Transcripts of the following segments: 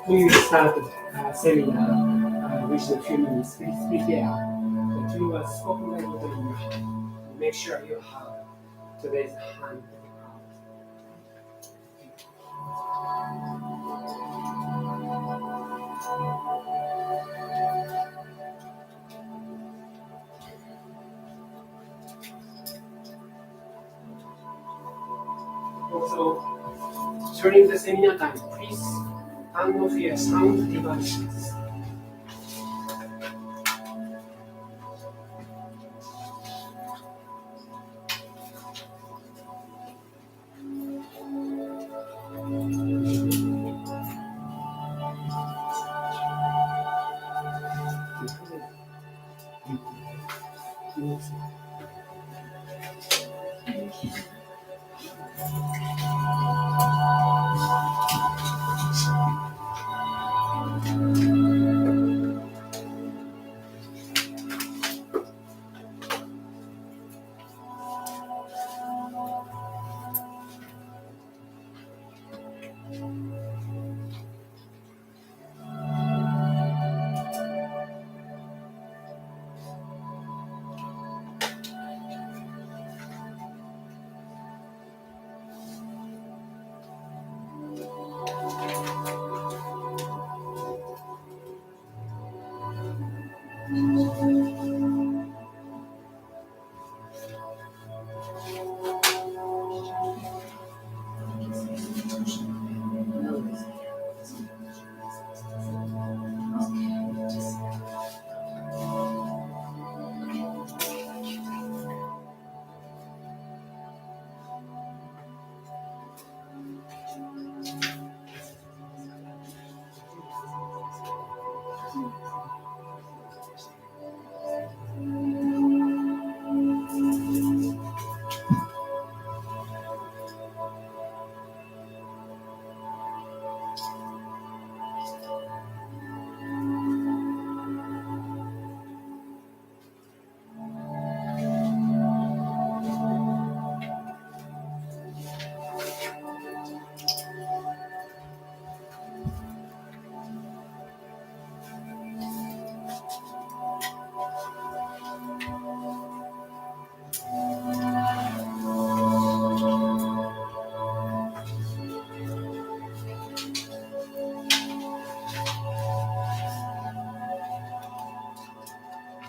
We will start seminar within a few minutes. Please prepare the two words spoken by Buddha in your hand. Make sure you have today's hand. Also, during the seminar time, please turn off your sound devices.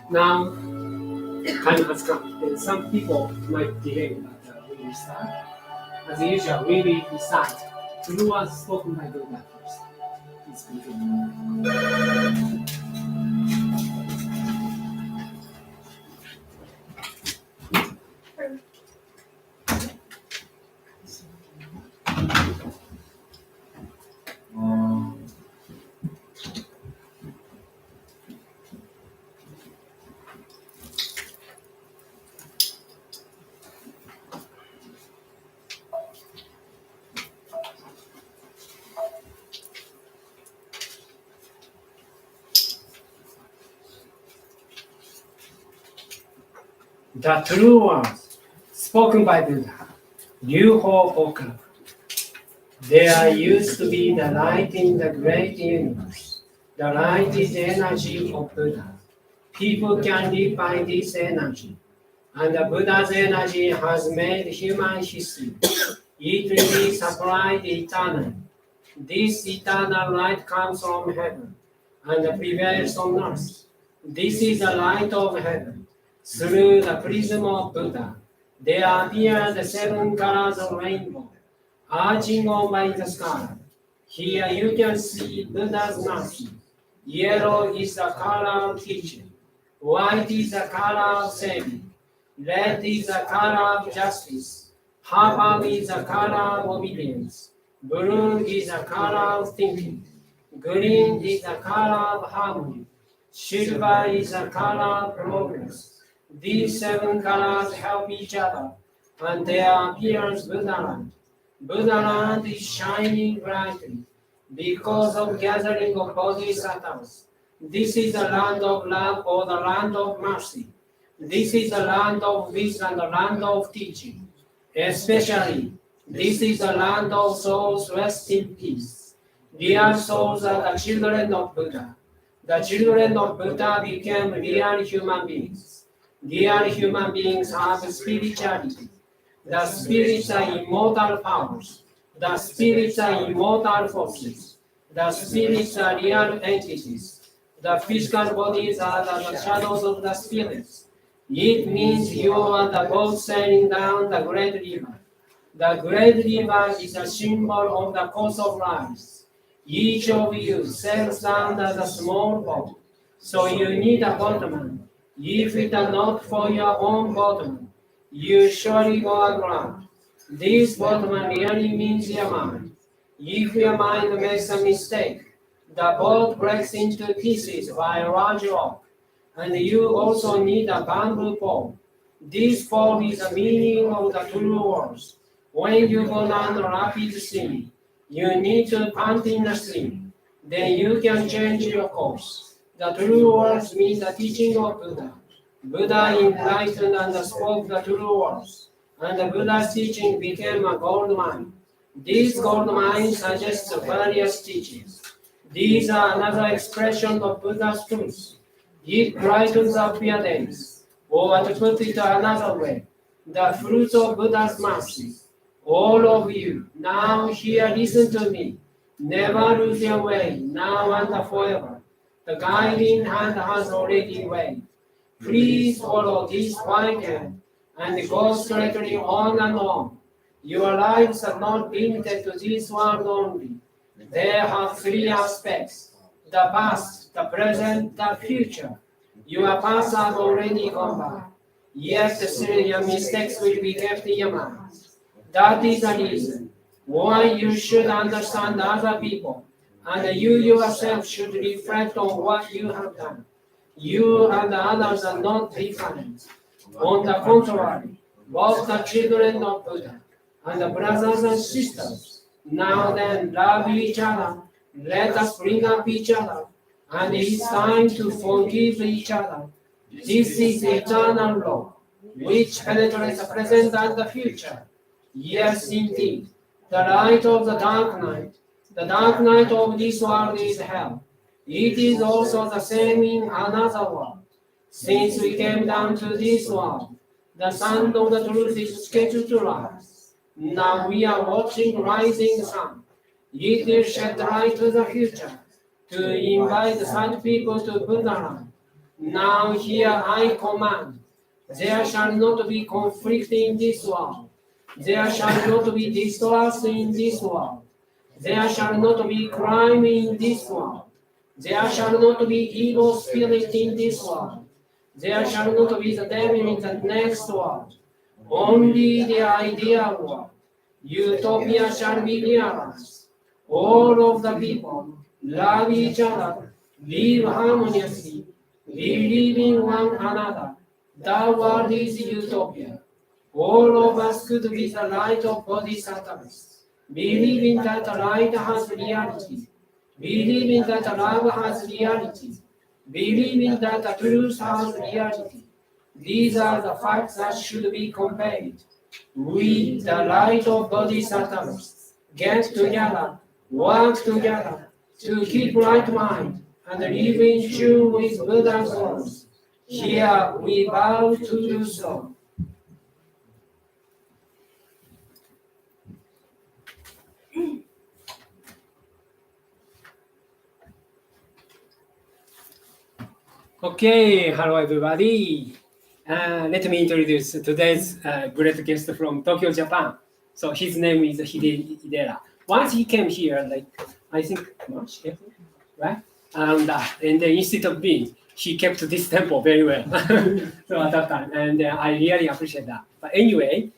Now, time has come. And some people might delay, but we will start. As usual, we will decide who was spoken by Buddha first. Please continue. The true words spoken by Buddha, Ryuho OKawa. There used to be the light in the great universe. The light is the energy of Buddha. People can live by this energy. And the Buddha's energy has made human history. It will be supplied eternally. This eternal light comes from heaven and prevails on earth. This is the light of heaven. Through the prism of Buddha, there appear the 7 colors of rainbow, arching over the sky. Here you can see Buddha's mercy. Yellow is the color of teaching. White is the color of saving. Red is the color of justice. Purple is the color of obedience. Blue is the color of thinking. Green is the color of harmony. Silver is the color of progress. These 7 colors help each other, and there appears Buddhaland. Buddhaland is shining brightly because of gathering of bodhisattvas. This is the land of love or the land of mercy. This is the land of wisdom and the land of teaching. Especially, this is the land of souls rest in peace. Real souls are the children of Buddha. The children of Buddha became real human beings. Real human beings have spirituality. The spirits are immortal powers. The spirits are immortal forces. The spirits are real entities. The physical bodies are the shadows of the spirits. It means you are the boat sailing down the great river. The great river is a symbol of the course of life. Each of you sails down as a small boat, so you need a boatman. If it are not for your own boatman, you surely go aground. This boatman really means your mind. If your mind makes a mistake, the boat breaks into pieces by a large rock, and you also need a bamboo pole. This pole is the meaning of the true words. When you go down the rapid stream, you need to pant in the stream. Then you can change your course. The true words mean the teaching of Buddha. Buddha enlightened and spoke the true words, and the Buddha's teaching became a gold mine. This gold mine suggests various teachings. These are another expression of Buddha's truth. It brightens up your days. Or to put it another way, the fruits of Buddha's mercy. All of you, now here listen to me. Never lose your way, now and forever. The guiding hand has already waved. Please follow this white hand and go straightly on and on. Your lives are not limited to this world only. They have three aspects: the past, the present, the future. Your past has already gone by, yet still your mistakes will be kept in your mind. That is the reason why you should understand other people, and you yourself should reflect on what you have done. You and the others are not different. On the contrary, both the children of Buddha and the brothers and sisters, now then love each other, let us bring up each other, and it is time to forgive each other. This is eternal law, which penetrates the present and the future. Yes, indeed, the light of the dark night of this world is hell. It is also the same in another world. Since we came down to this world, the sun of the truth is scheduled to rise. Now we are watching rising sun. It will shed light to the future, to invite sad people to Buddha land. Now here I command, there shall not be conflict in this world. There shall not be distrust in this world. There shall not be crime in this world. There shall not be evil spirit in this world. There shall not be the devil in the next world. Only the ideal world. Utopia shall be realized. All of the people love each other, live harmoniously, believe in one another. The world is utopia. All of us could be the light of bodhisattvas, believing that light has reality, believing that love has reality, believing that the truth has reality. These are the facts that should be conveyed. We, the light of bodhisattvas, get together, work together to keep right mind and live in tune with Buddha's words. Here we bow to do so. Okay, hello everybody. Let me introduce today's great guest from Tokyo, Japan. So his name is Idera. Once he came here, like I think March, April, right? And in the Institute of Being, he kept this tempo very well. So at that time, and I really appreciate that. But anyway,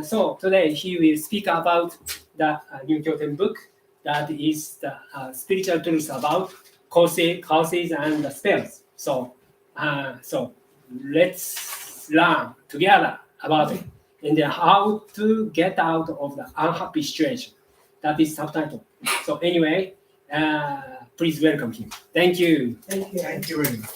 so today he will speak about the new kyouten book that is the spiritual truth about causes and the spells. So let's learn together about it and then how to get out of the unhappy situation. That is subtitle. So anyway, please welcome him. Thank you. Thank you. Thank you very much.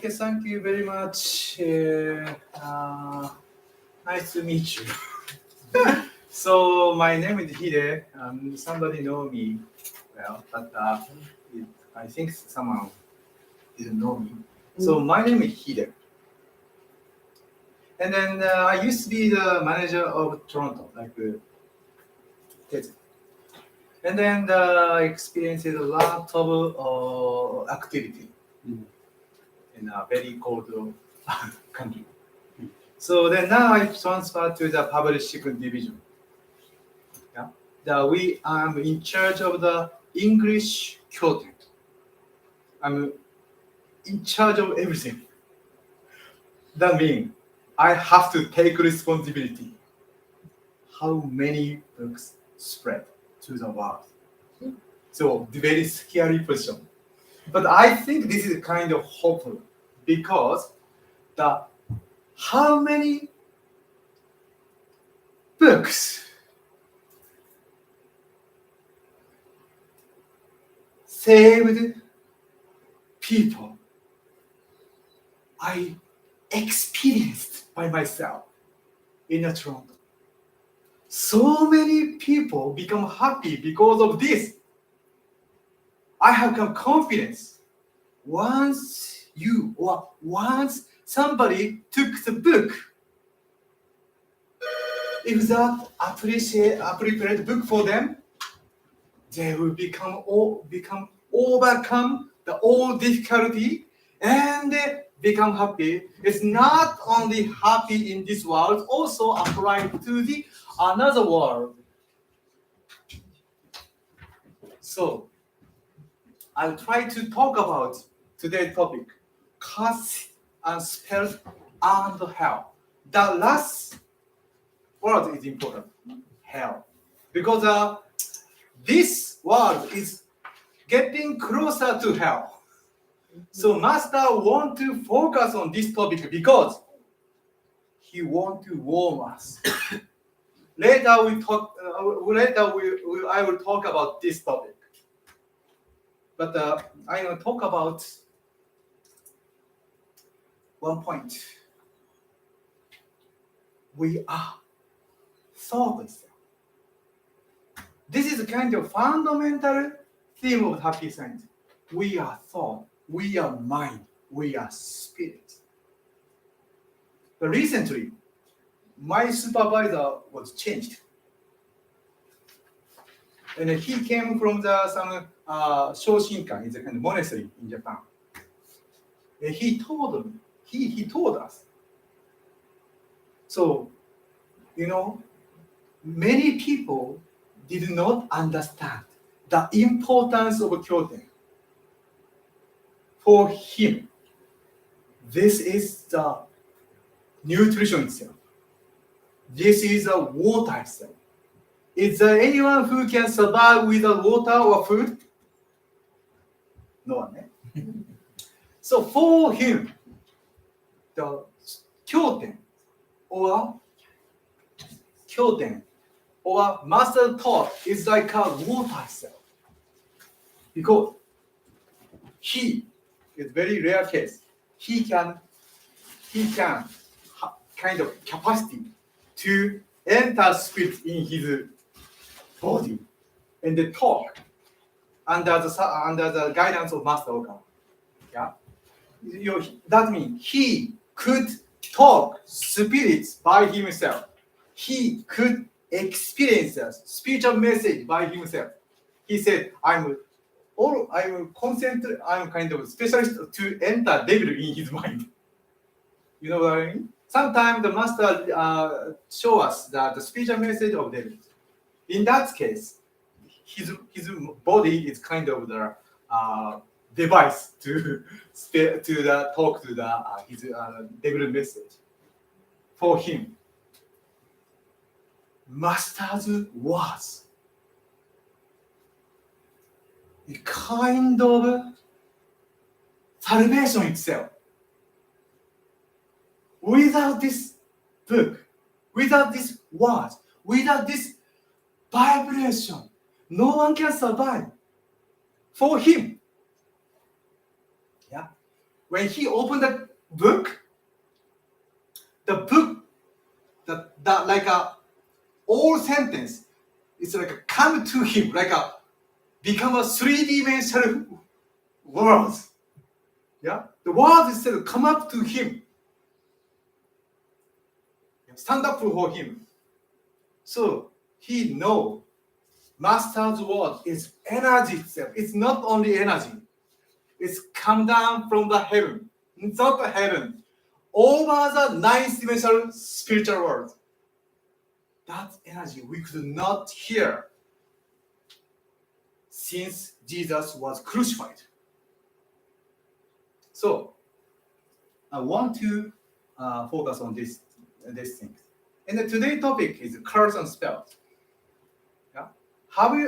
Okay, thank you very much. Nice to meet you. So my name is Hide. Somebody know me well, but I think someone didn't know me. So my name is Hide. And then I used to be the manager of Toronto, like Tetsu. And then I experienced a lot of activity in a very cold country. So then now I transferred to the publishing division. Yeah, I'm in charge of the English kyouten. I'm in charge of everything. That means I have to take responsibility. How many books spread to the world? So the very scary position. But I think this is kind of hopeful because the how many books saved people I experienced by myself in Toronto. So many people become happy because of this. I have confidence. Once somebody took the book, if that appropriate book for them, they will overcome the all difficulty and become happy. It's not only happy in this world, also applied to the another world. So I'll try to talk about today's topic, curse and spell and hell. The last word is important, hell, because this world is getting closer to hell. So Master want to focus on this topic because he want to warn us. Later I will talk about this topic. But I will talk about one point. We are thought itself. This is a kind of fundamental theme of happy science. We are thought, we are mind, we are spirit. But recently, my supervisor was changed. And he came from some Shoshinkan, it's a kind of monastery in Japan. And he told me, he told us. So, many people did not understand the importance of kyouten. For him, this is the nutrition itself. This is the water itself. Is there anyone who can survive without water or food? No one, eh? So for him, the kyouten or master taught is like a water itself. Because he is very rare case. He can kind of capacity to enter spirit in his body and then talk under the guidance of Master OKawa. Yeah, that means he could talk spirits by himself. He could experience a spiritual message by himself. He said, I'm kind of specialist to enter devil in his mind. You know what I mean? Sometimes the master show us the spiritual message of devil. In that case, his body is kind of the device to talk to his devil message. For him, master's words, a kind of salvation itself. Without this book, without this words, without this vibration, no one can survive. For him, yeah. when he opened the book, the like a all sentence, it's like a come to him, like a become a three-dimensional words. Yeah, the words itself come up to him, stand up for him. So he know Master's word is energy itself. It's not only energy. It's come down from the heaven. It's not the heaven. Over the ninth dimensional spiritual world. That energy we could not hear since Jesus was crucified. So I want to focus on this thing. And today's topic is curse and spells. Yeah. How do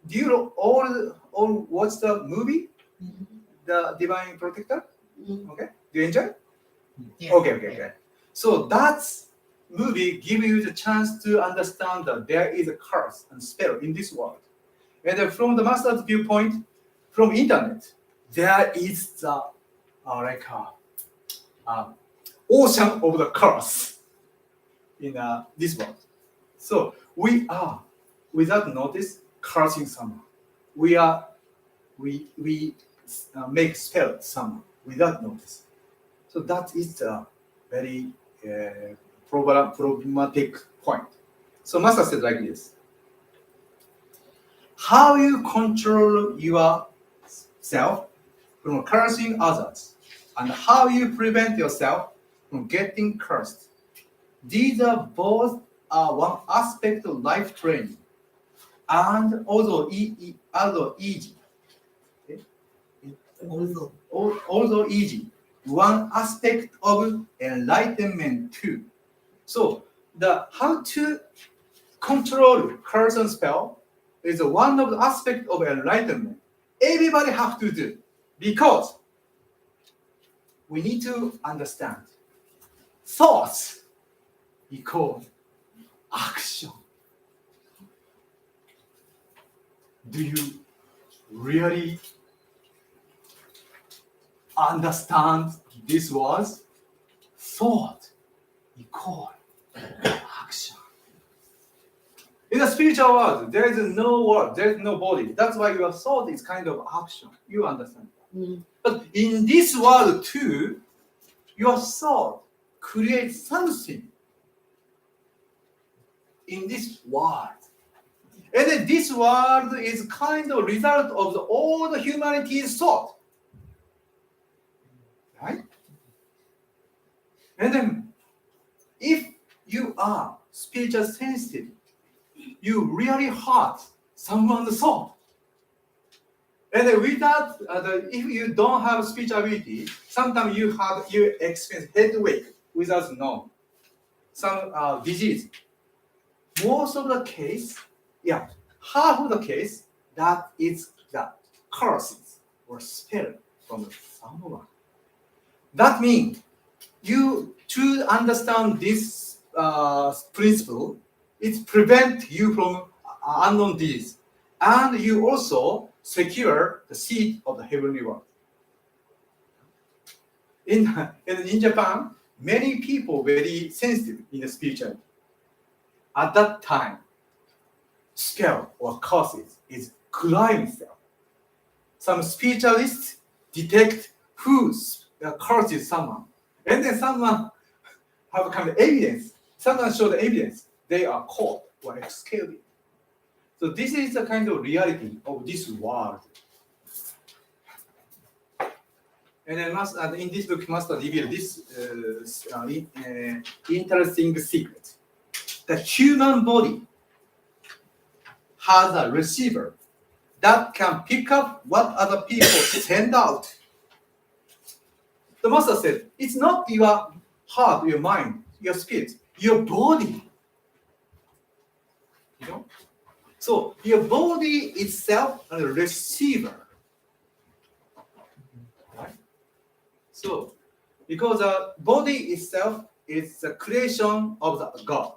you all watch the movie, The Divine Protector? Okay. Do you enjoy? Yeah. Okay. So that movie gives you the chance to understand that there is a curse and spell in this world. And from the master's viewpoint, from internet, there is the ocean of the curse in this world. So we are, without notice, cursing someone. We make spell someone without notice. So that is a very problematic point. So Master said like this: how you control yourself from cursing others, and how you prevent yourself from getting cursed. These are both one aspect of life training, and also easy. Okay? Also easy. One aspect of enlightenment too. So the how to control curse and spell is one of the aspects of enlightenment. Everybody have to do, because we need to understand thoughts equal action. Do you really understand this was thought equal action? In the spiritual world, there is no word, there is no body. That's why your thought is kind of action. You understand that. But in this world too, your thought creates something in this world. And then this world is kind of result of all the humanity's thought. Right? And then if you are spiritual sensitive, you really hurt someone's thought. And then without, if you don't have spirituality, sometimes you experience headache without knowing. Some disease. Most of the case, half of the case, that is the curses or spell from someone. That means you to understand this principle, it prevents you from unknown deeds, and you also secure the seat of the heavenly world. In Japan, many people very sensitive in the spirituality. At that time, spell or curses is crime itself. Some spiritualists detect who curses someone, and then someone have kind of evidence. Someone show the evidence. They are caught or escaping. So this is the kind of reality of this world. And then in this book, Master revealed this interesting secret. The human body has a receiver that can pick up what other people send out. The Master said, it's not your heart, your mind, your spirit, your body. You know? So your body itself is a receiver. Right? So because the body itself is the creation of the God.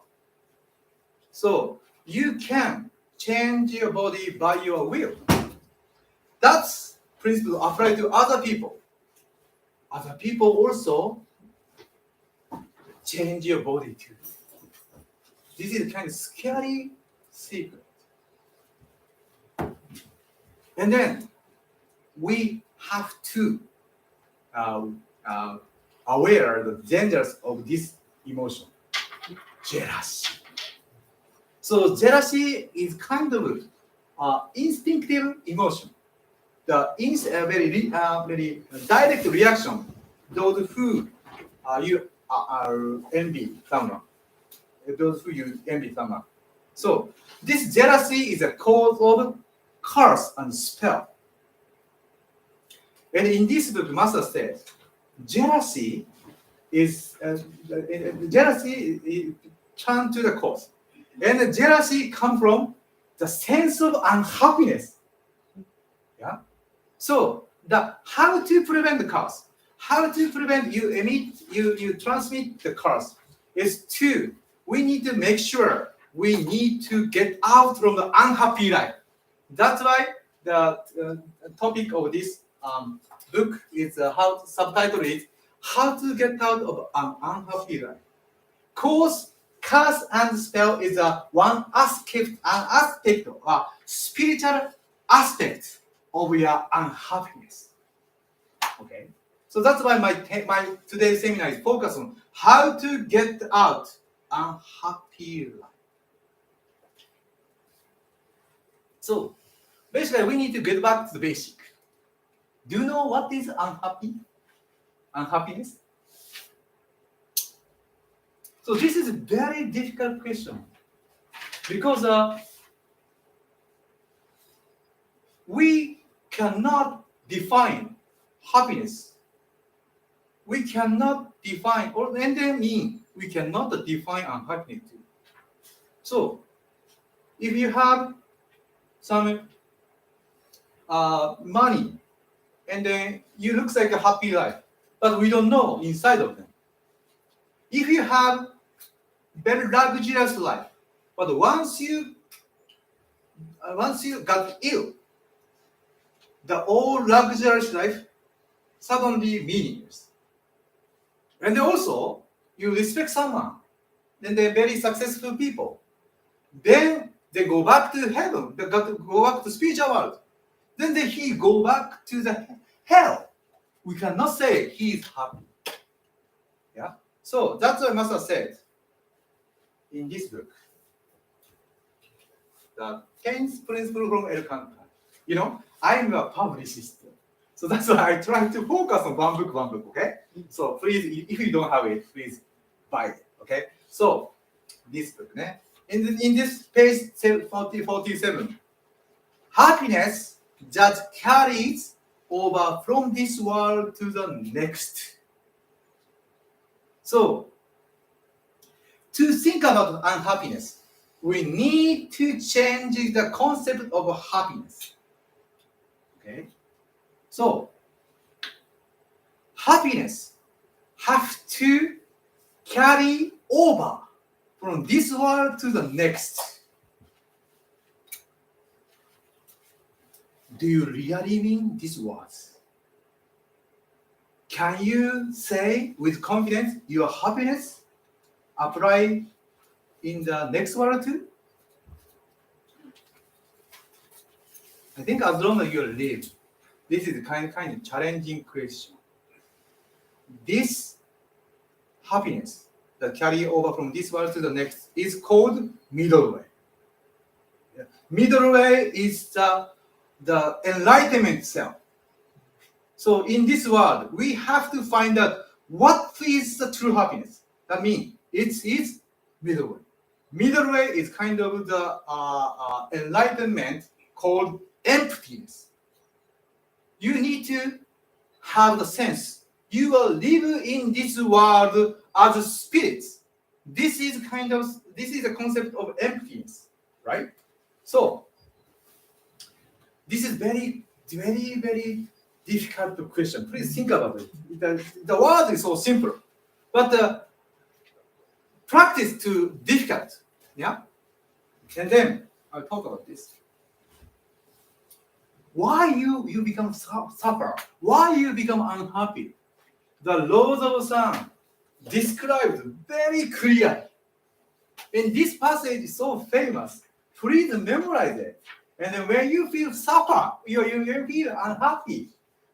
So you can change your body by your will. That's principle apply to other people. Other people also change your body too. This is kind of scary secret. And then we have to aware the dangers of this emotion, jealousy. So jealousy is kind of instinctive emotion. Very direct reaction. Those who you are envy someone. Those who you envy someone. So this jealousy is a cause of curse and spell. And in this book, Master says, jealousy is turned to the cause, and jealousy comes from the sense of unhappiness. Yeah. So how to prevent the cause, how to prevent you transmit the cause is we need to make sure we need to get out from the unhappy life. That's why the topic of this book is how subtitle is how to get out of an unhappy life. Cause, curse, and spell is one aspect, or spiritual aspect of your unhappiness. Okay, so that's why my today's seminar is focused on how to get out unhappy life. So basically, we need to get back to the basic. Do you know what is unhappiness? So this is a very difficult question because we cannot define happiness. We cannot define, and then we cannot define unhappiness too. So if you have some money, and then you look like a happy life, but we don't know inside of them. If you have very luxurious life, but once you got ill, the all luxurious life suddenly meaningless. And also, you respect someone, then they're very successful people. Then they go back to heaven, they got to go back to spiritual world. Then he go back to the hell. We cannot say he is happy. Yeah. So that's what Master said in this book. The 10th principle from El Cantar. You know, I'm a publicist. So that's why I try to focus on one book, okay? So please, if you don't have it, please buy it, okay? So this book, in this page 47, happiness that carries over from this world to the next. So, to think about unhappiness, we need to change the concept of happiness. Okay? So, happiness have to carry over from this world to the next. Do you really mean these words? Can you say with confidence your happiness apply in the next world too? I think as long as you live, this is kind of challenging question. This happiness that carry over from this world to the next is called middle way. Middle way is the enlightenment self. So in this world, we have to find out what is the true happiness. That means it is middle way. Middle way is kind of the enlightenment called emptiness. You need to have the sense you will live in this world as spirits. This is a concept of emptiness, right? So this is very, very, very difficult question. Please think about it. The word is so simple, but the practice too difficult. Yeah, and then I'll talk about this. why you become suffer, why you become unhappy. The laws of sun described very clearly. And this passage is so famous. Please memorize it. And then when you feel suffer, you feel unhappy,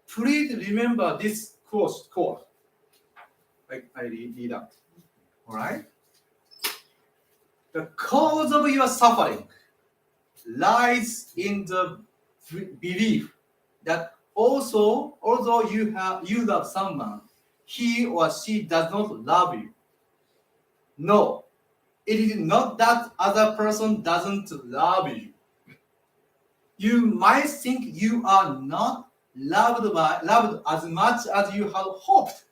please remember this quote. I read out. All right? The cause of your suffering lies in the belief that also, although you love someone, he or she does not love you. No, it is not that other person doesn't love you. You might think you are not loved as much as you had hoped.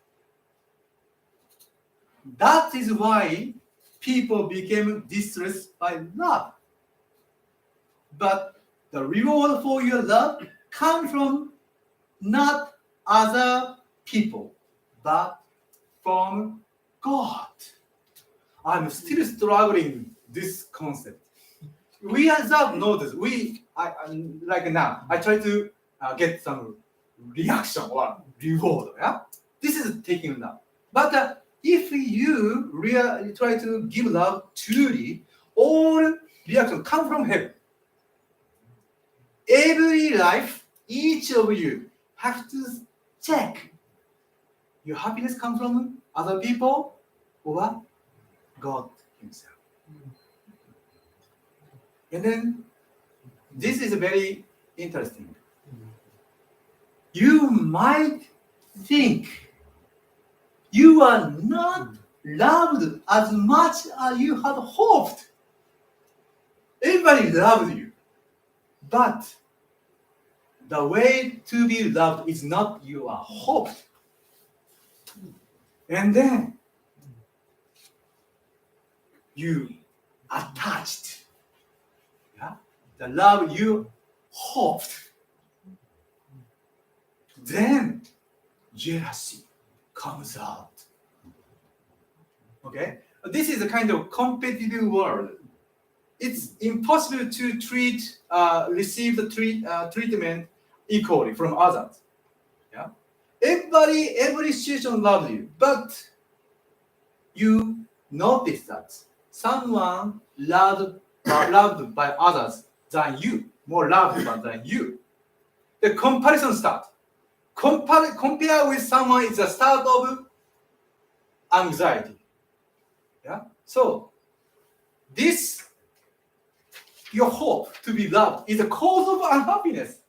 That is why people became distressed by love. But the reward for your love comes from not other people, but from God. I'm still struggling this concept. We as well know this. Like now, I try to get some reaction or reward. Yeah, this is taking love. But if you try to give love truly, all reaction come from heaven. Every life, each of you have to check. Your happiness comes from other people or God Himself. And then this is very interesting. You might think you are not loved as much as you had hoped. Everybody loves you. But the way to be loved is not your hope. And then you attached. Yeah? The love you hoped. Then jealousy comes out. Okay? This is a kind of competitive world. It's impossible to receive the treatment equally from others. Yeah? Every situation loves you, but you notice that someone loved by others than you, more loved than you. The comparison starts. Compare with someone is the start of anxiety. Yeah. So your hope to be loved is the cause of unhappiness.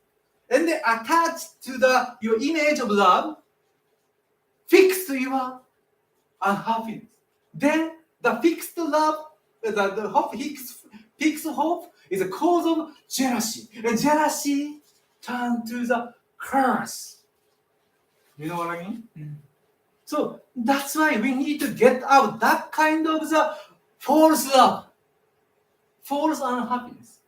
And they attach to your image of love, fixed your unhappiness. Then the fixed love, fixed hope is the cause of jealousy. And jealousy turns to the curse. You know what I mean? So that's why we need to get out that kind of the false love, false unhappiness.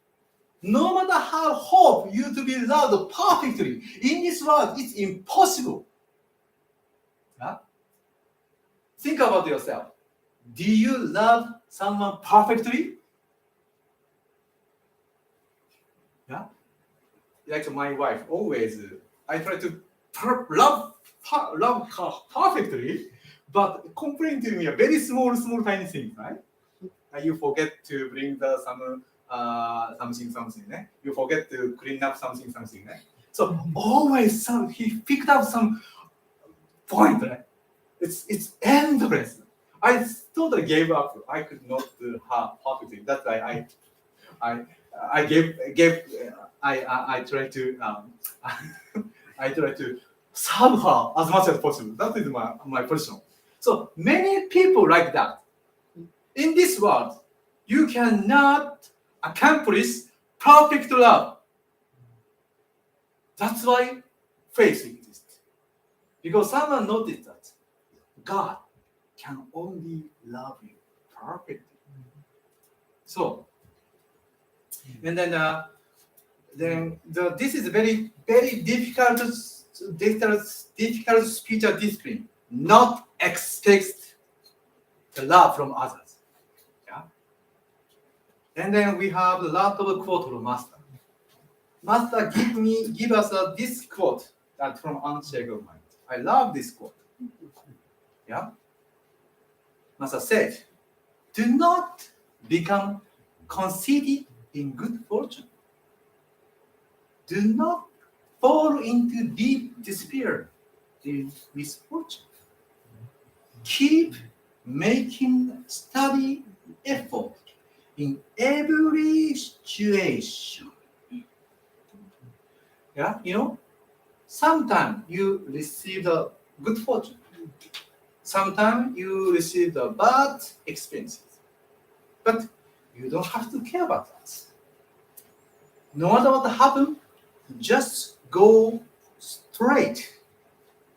No matter how hope you to be loved perfectly, in this world it's impossible. Yeah? Think about yourself. Do you love someone perfectly? Yeah? Like my wife, always, I try to love her perfectly, but complain to me a very small tiny thing, right? You forget to bring something, né? You forget to clean up something, né? So always he picked up some point, right? It's endless. I totally gave up. I could not do her perfectly. That's why I try to I try to serve her as much as possible. That is my position. So many people like that. In this world, you cannot accomplish perfect love. That's why faith exists. Because someone noticed that God can only love you perfectly. So, and then this is a very difficult spiritual discipline. Not expect the love from others. Yeah. And then we have a lot of quote from Master. Master give us this quote that from Unshakable Mind. I love this quote. Yeah. Master said, "Do not become conceited in good fortune. Do not fall into deep despair in misfortune. Keep making steady effort in every situation." Yeah, sometimes you receive the good fortune. Sometimes you receive the bad experiences. But you don't have to care about that. No matter what happens, just go straight.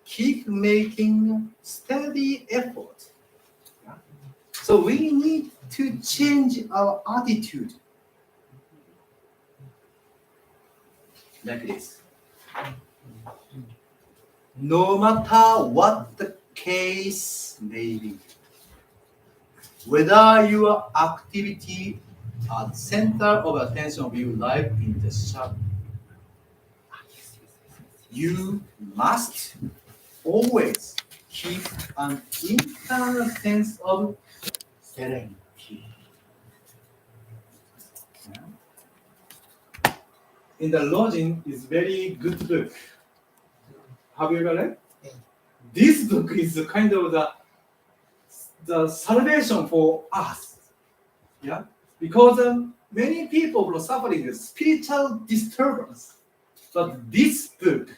Keep making steady effort. Yeah? So we need to change our attitude. Like this. No matter what the case may be, whether your activity at the center of attention of your life in the shadow, you must always keep an internal sense of serenity. In the Lodging is very good book. Have you read it? This book is kind of the salvation for us. Yeah, because many people are suffering with spiritual disturbance, but this book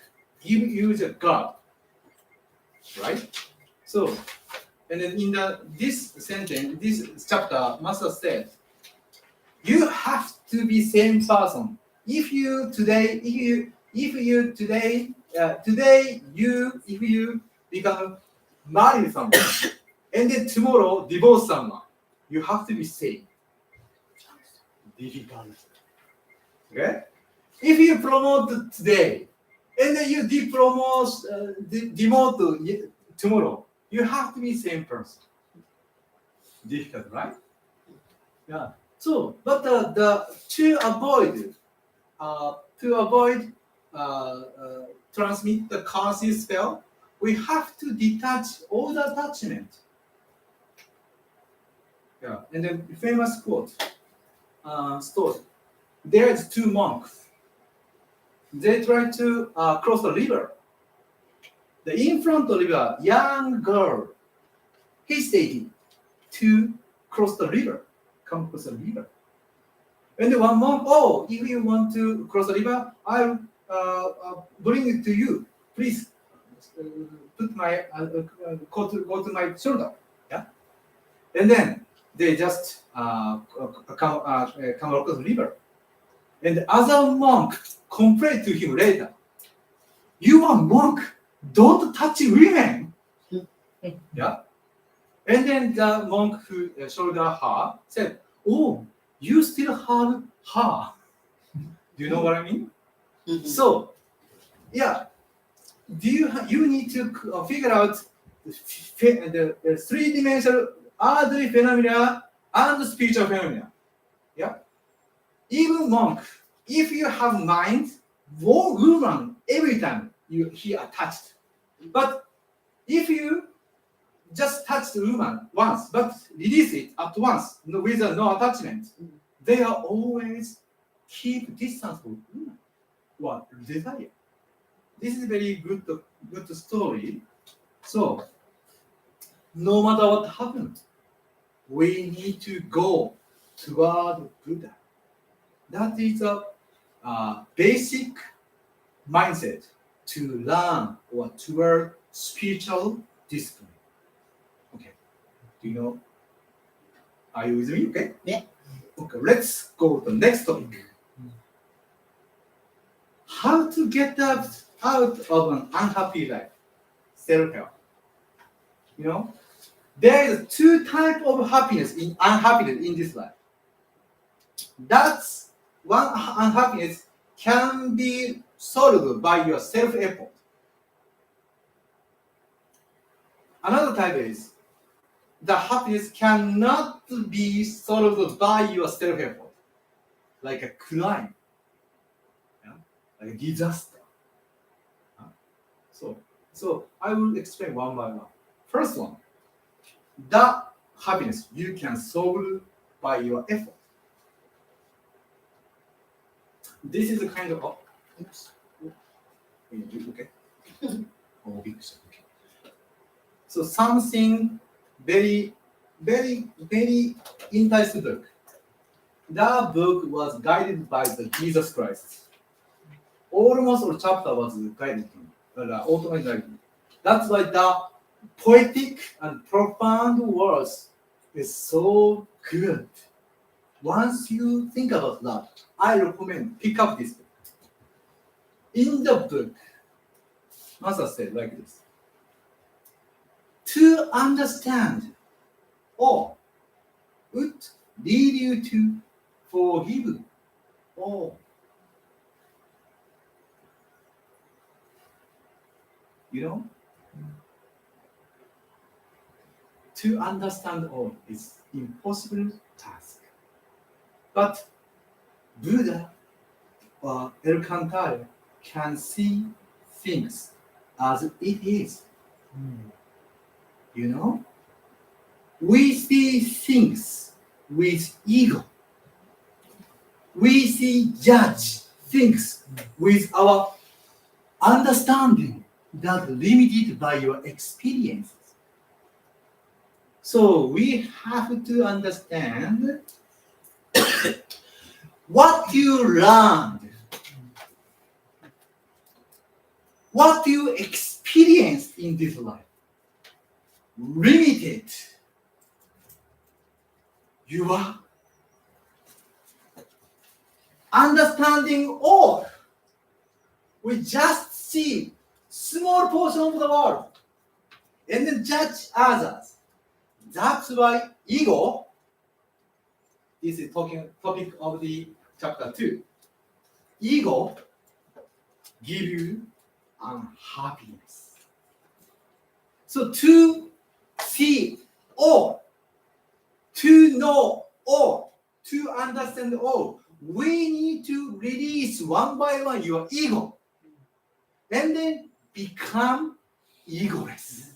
gives you the God, right? So, and then in this sentence, this chapter, Master said, you have to be same person. If you become married someone, and then tomorrow divorce someone, you have to be same. Difficult. Okay? If you promote today, and then you demote tomorrow, you have to be same person. Difficult, right? Yeah. So, but to avoid transmit the currency spell, we have to detach all the attachment. Yeah. And then famous quote. Story. There's two monks. They try to cross the river. In front of the river, young girl hesitated to cross the river. Come across the river. And the one monk, oh, if you want to cross the river, I'll bring it to you. Please put my go to my shoulder. Yeah. And then they just come across the river. And the other monk complained to him later. You are monk, don't touch women. Yeah. And then the monk who shouldered her said, oh, you still have her. Do you know what I mean? So, yeah, you need to figure out the three-dimensional earthly phenomena and spiritual phenomena. Yeah. Even monk, if you have mind, woman every time he attached. But if you just touch the woman once, but release it at once with no attachment, they are always keep distance from woman. What desire? This is a very good story. So, no matter what happens, we need to go toward Buddha. That is a basic mindset to learn or toward spiritual discipline. Okay. Do you know? Are you with me? Okay. Yeah. Okay. Let's go to the next topic. How to get out of an unhappy life. Self-help. There is two types of unhappiness in this life. That's one unhappiness can be solved by your self-effort. Another type is the happiness cannot be solved by your self-effort, like a crime. Yeah? like disaster. So I will explain one by one. First one, the happiness you can solve by your effort. This is a kind of oops. Okay. Oh, big okay. So something very, very, very interesting book. The book was guided by the Jesus Christ. Almost all chapter was guided him, automatically. That's why the poetic and profound words is so good. Once you think about that, I recommend pick up this book. In the book, Master said like this: to understand all would lead you to forgive all. You know, to understand all is impossible task. But Buddha or El Cantare can see things as it is. You know, we see things with ego. We see judge things with our understanding that limited by your experiences. So we have to understand what you learned, what you experienced in this life, limited your understanding all. We just see small portion of the world and then judge others. That's why ego, this is topic of the chapter 2. Ego give you unhappiness. So to see all, to know all, to understand all, we need to release one by one your ego and then become egoless.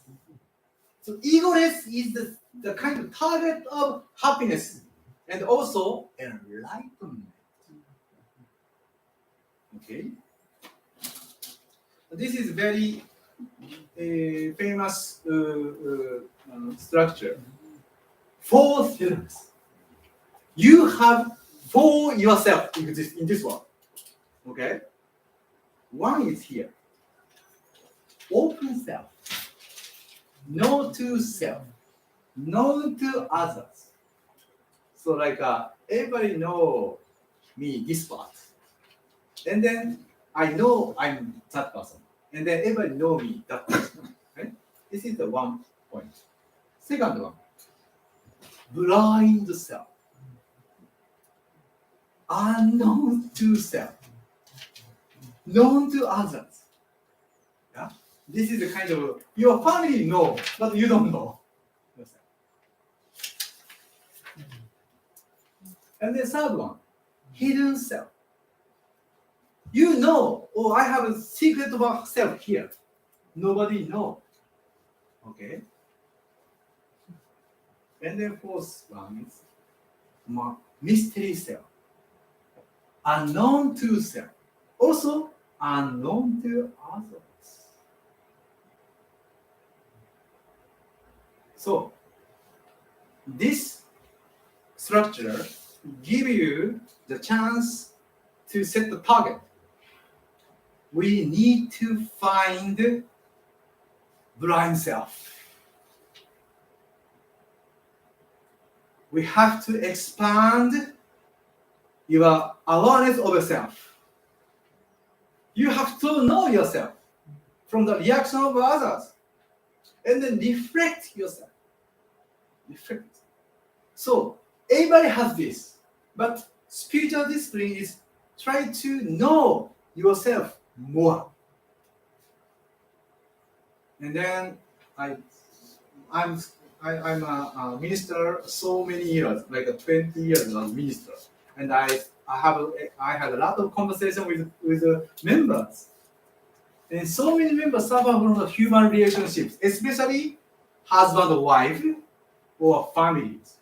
So egoless is the kind of target of happiness and also enlightenment. Okay? This is very famous structure. 4 theorems. You have for yourself exist in this world. Okay? One is here. Open self. No to self. No to others. So like everybody know me this part. And then I know I'm that person. And then everybody know me that person. Right? This is the one point. Second one. Blind self. Unknown to self. Known to others. Yeah? This is the kind of your family know, but you don't know yourself. And the third one, hidden self. You know, oh, I have a secret about self here. Nobody knows. Okay. And then fourth one is mystery self. Unknown to self. Also unknown to others. So this structure gives you the chance to set the target. We need to find blind self. We have to expand your awareness of yourself. You have to know yourself from the reaction of others and then reflect yourself. Reflect. So everybody has this, but spiritual discipline is try to know yourself more. And then I'm a minister so many years, like 20 years as minister, and I I had a lot of conversation with members, and so many members suffer from the human relationships, especially husband or wife or families.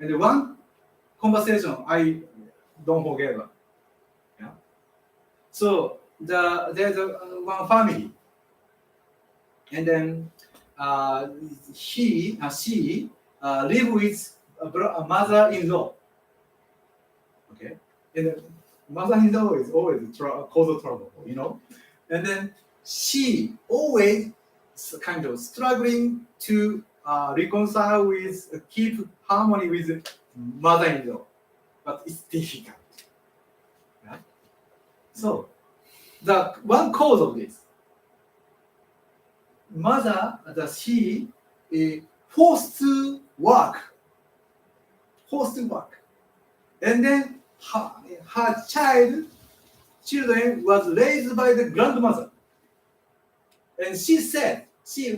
And one conversation I don't forget. Yeah. So there's one family, and then she live with a mother-in-law. Okay, and then mother-in-law is always cause of trouble, you know. And then she always kind of struggling to reconcile with, keep harmony with mother-in-law, but it's difficult. Yeah? So the one cause of this, she forced to work, and then her children was raised by the grandmother, and she said she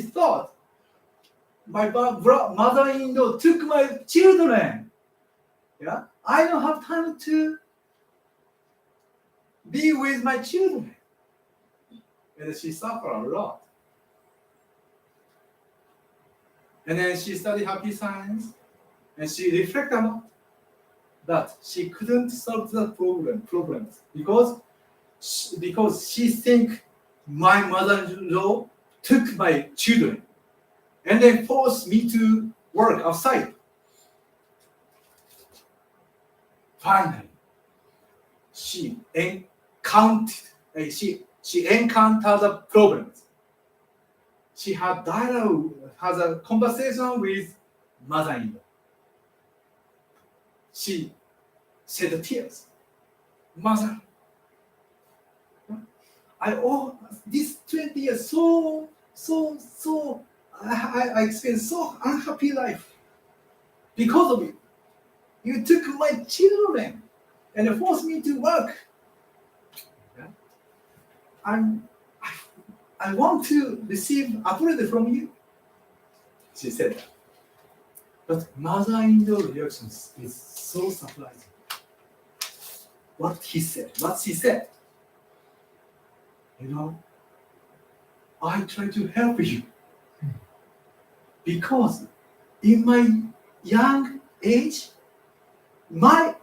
thought my mother-in-law took my children. Yeah, I don't have time to be with my children, and she suffered a lot. And then she studied happy science, and she reflected on that she couldn't solve the problems because she think my mother-in-law took my children and then forced me to work outside. Finally, she encountered the problems. She had dialogue, has a conversation with mother-in-law. She shed tears. Mother, I owe this 20 years I experienced so unhappy life because of you. You took my children and forced me to work. Yeah. I want to receive apology from you. She said that. But mother-in-law reaction is so surprising. What she said. You know, I try to help you because in my young age, my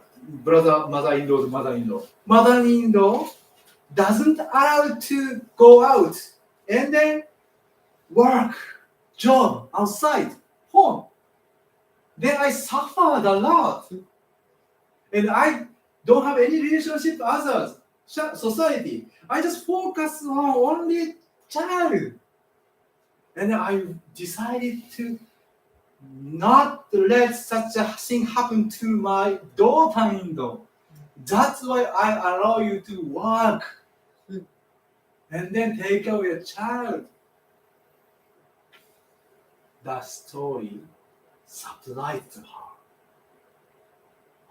mother-in-law doesn't allow to go out and then work, job outside, home. Then I suffered a lot, and I don't have any relationship with others, society. I just focus on only child, and I decided to not let such a thing happen to my daughter-in-law. That's why I allow you to work and then take away a child. The story surprised her.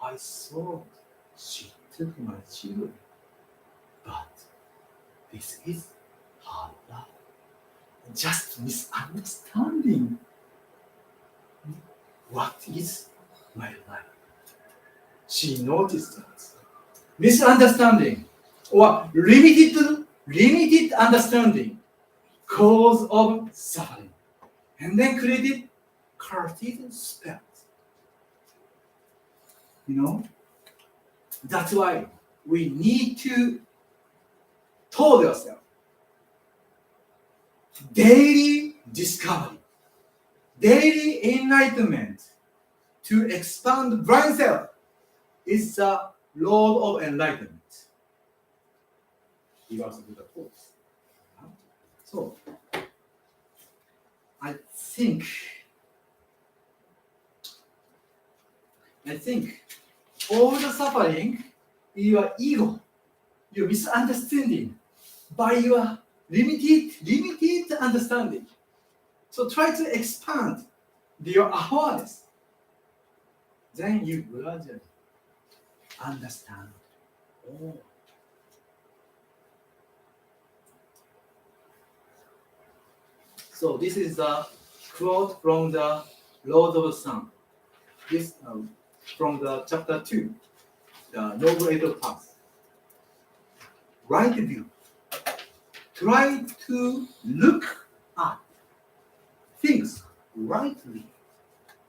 I thought she took my children, but this is her love. Just misunderstanding. What is my life? She noticed that. Misunderstanding or limited understanding, cause of suffering, and then created Cartesian spells. You know, that's why we need to tell yourself daily discovery, daily enlightenment to expand blind self is the road of enlightenment. He was a good approach. So, I think all the suffering, your ego, your misunderstanding, by your limited understanding. So try to expand your awareness. Then you gradually understand all. So this is the quote from the Lord of the Sun. This from the chapter 2, the Noble Eightfold Path. Right view. Try to look at things rightly,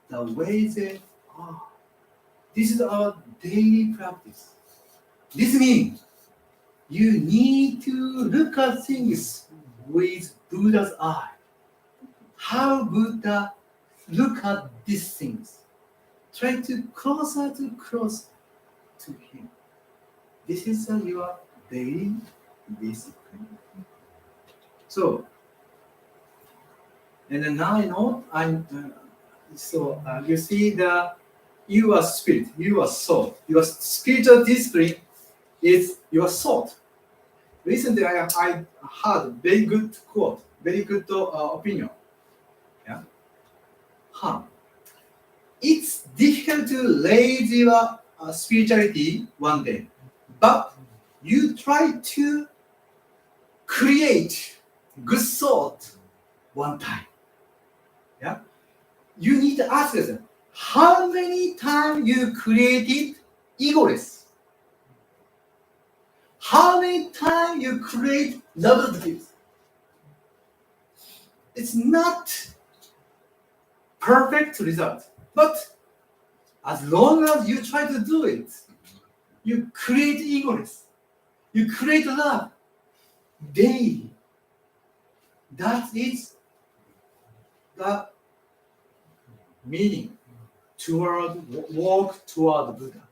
the way they are. This is our daily practice. This means you need to look at things with Buddha's eye. How Buddha look at these things. Try to closer to him. This is your daily discipline. So, and then now I know you see your spirit, your soul, your spiritual discipline is your thought. Recently, I heard very good quote, very good opinion. Yeah. It's difficult to raise your spirituality one day, but you try to create good thought one time. Yeah. You need to ask yourself, how many times you created egoless? How many times you create negatives? It's not perfect result, but as long as you try to do it, you create egoless. You create love daily. That is the meaning walk toward Buddha.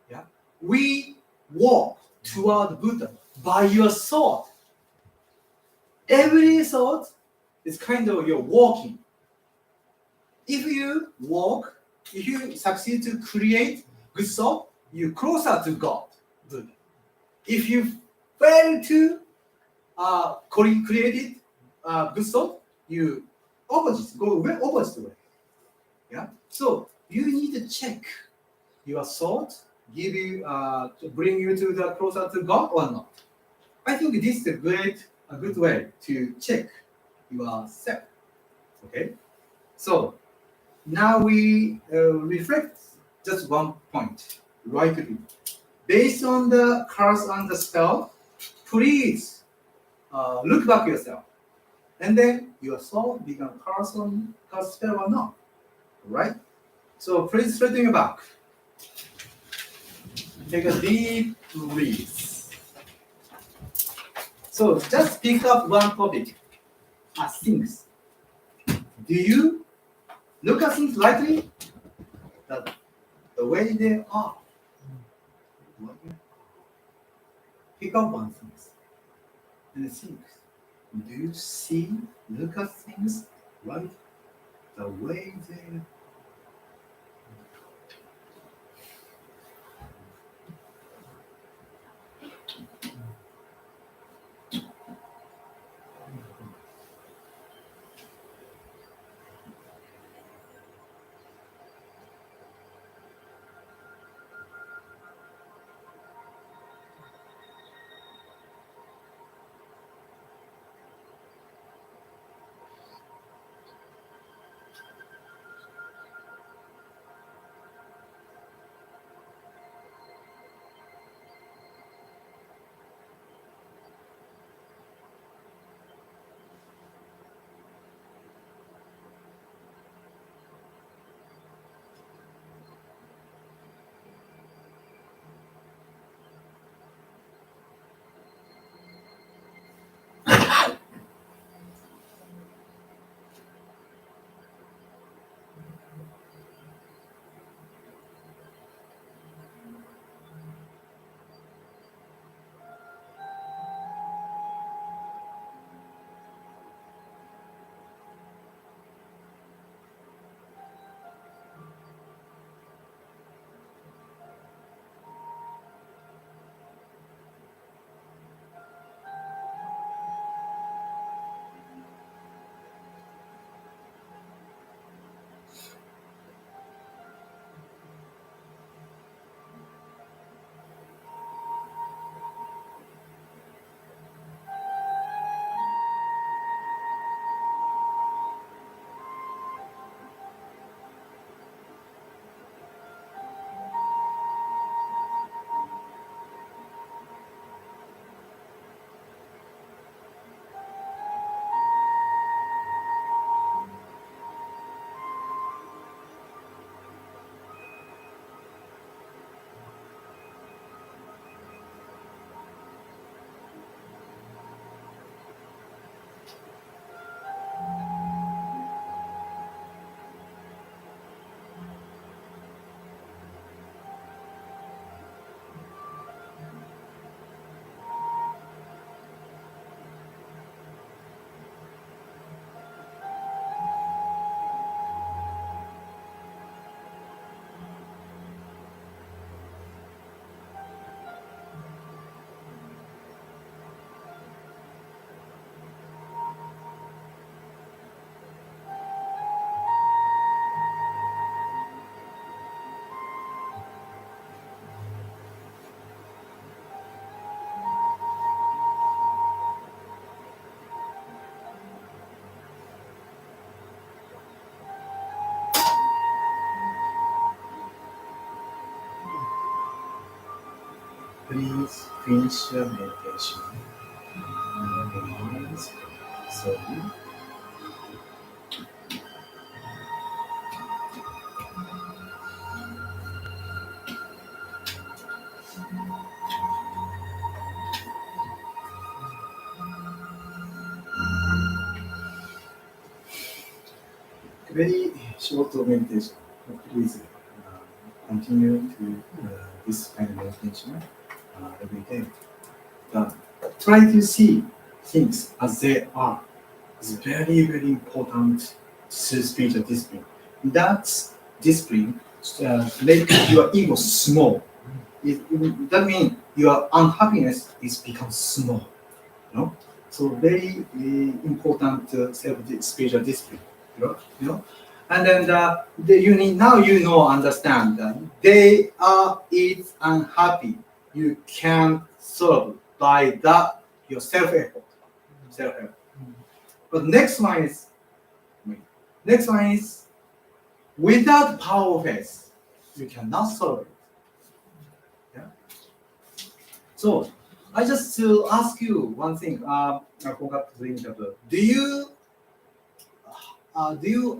Yeah, we walk toward Buddha by your thought. Every thought is kind of your walking. If you walk, if you succeed to create good thought, you closer to God, Buddha. If you fail to create good thought, you go opposite way. Yeah. So you need to check your thought, to bring you to the closer to God or not. I think this is a good way to check yourself. Okay. So now we reflect just one point, rightly. Based on the curse and the spell, please look back yourself. And then your soul become curse spell or not. Right? So please straighten your back. Take a deep breath. So just pick up one topic as things. Do you look at things rightly? The way they are. Pick up one thing and think. Do you look at things right? The way they are. Please finish your meditation. Release slowly. Very short meditation. Please continue to this kind of meditation every day. Try to see things as they are. It's very, very important spiritual discipline. That discipline makes your ego small. That means your unhappiness is become small. You know? So very important spiritual discipline. You know? And then understand that they are is unhappy. You can solve by that your self-effort. But next one is without power of faith, you cannot solve it. Yeah. So I just ask you one thing. I forgot to read the. Do you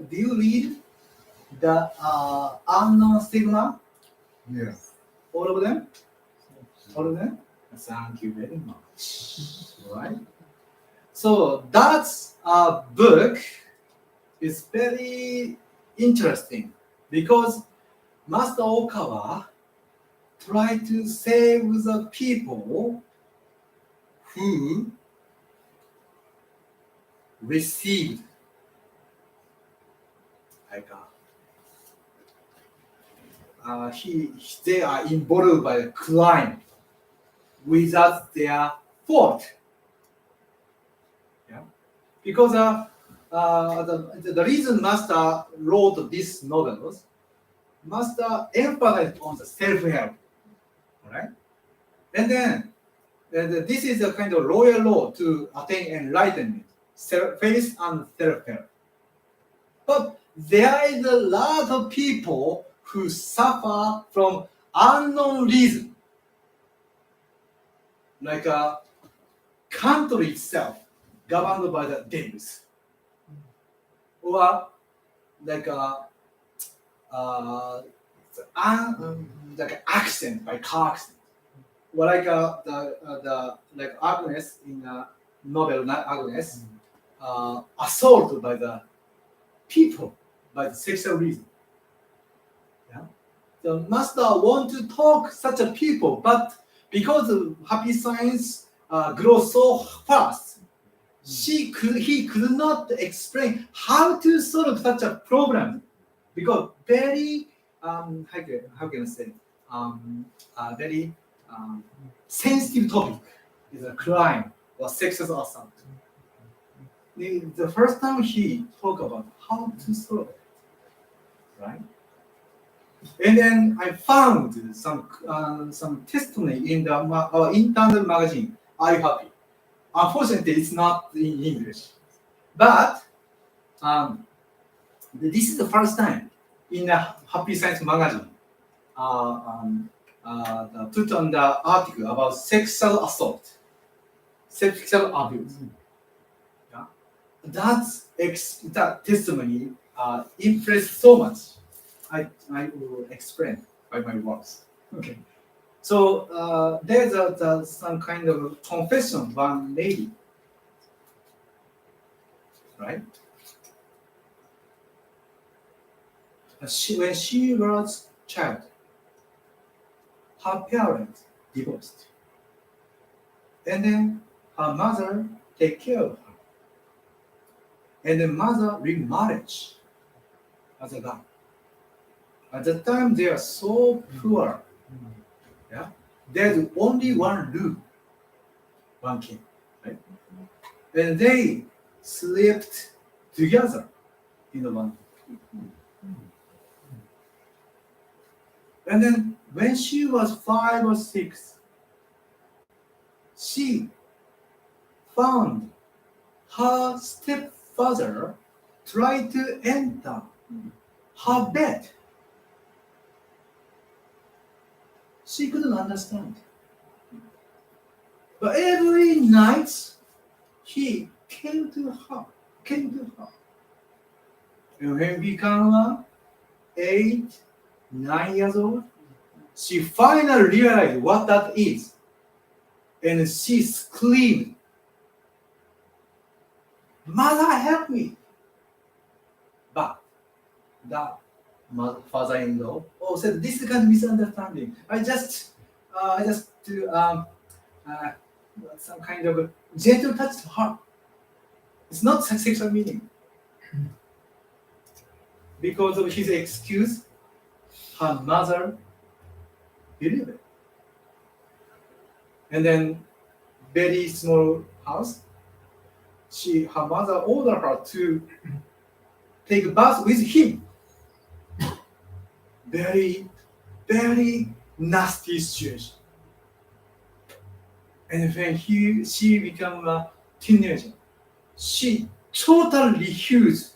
read the unknown stigma? Yes. All of them? All of them? Thank you very much. Right? So that book is very interesting because Master Okawa tried to save the people who received they are involved by a crime without their fault. Yeah, because the reason Master wrote these novels, Master emphasized on the self-help, right? And then this is a kind of royal law to attain enlightenment, faith and self-help. But there is a lot of people who suffer from unknown reason, like a country itself governed by the devils, or like like accident by car accident, or like like Agnes in the novel Agnes, assault by the people by the sexual reason. Yeah, the master want to talk such a people, but because happy science grows so fast, he could not explain how to solve such a problem because very how can I say very sensitive topic is a crime or sexual assault. The first time he talked about how to solve it, right? And then I found some testimony in the our internal magazine, Are You Happy? Unfortunately, it's not in English, but this is the first time in the Happy Science magazine put on the article about sexual assault, sexual abuse. Yeah? That testimony impressed so much. I will explain by my words. Okay. So there's some kind of confession one lady, right? When she was child, her parents divorced, and then her mother take care of her, and the mother remarriage as a guy. At the time, they are so poor. Yeah, there's only one room, one king, right? And they slept together in the one. And then when she was 5 or 6, she found her stepfather tried to enter her bed. She couldn't understand. But every night, he came to her. And when we become 8, 9 years old, she finally realized what that is. And she screamed, "Mother, help me!" But the father-in-law said, "This is kind of misunderstanding. I just do some kind of a gentle touch to her. It's not sexual meaning." Because of his excuse, her mother believed it. And then, very small house, her mother ordered her to take a bath with him. Very, very nasty situation. And when she became a teenager, she totally refused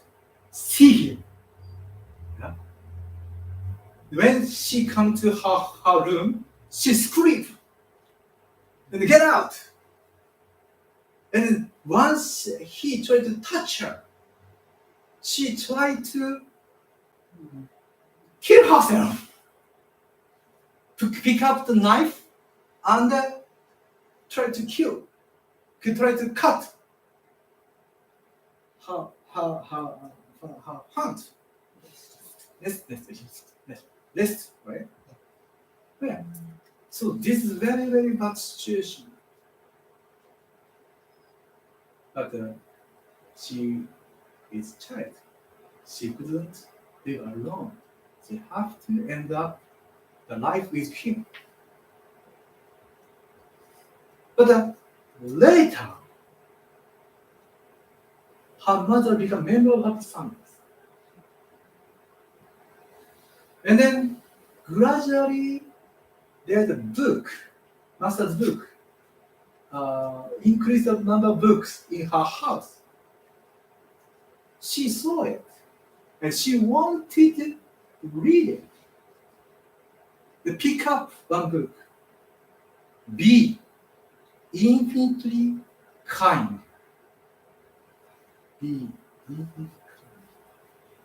see him. Yeah? When she come to her room, she screamed and get out. And once he tried to touch her, she tried to kill herself. To pick up the knife and try to kill. Try to cut her hand. This, right? Yeah. So this is very, very bad situation. But she is child. She couldn't live alone. She have to end up the life with him. But later, her mother became a member of her family. And then gradually, there's a book, master's book, increase the number of books in her house. She saw it, and she wanted to read it. They pick up one book, Be Infinitely Kind. Be infinitely kind.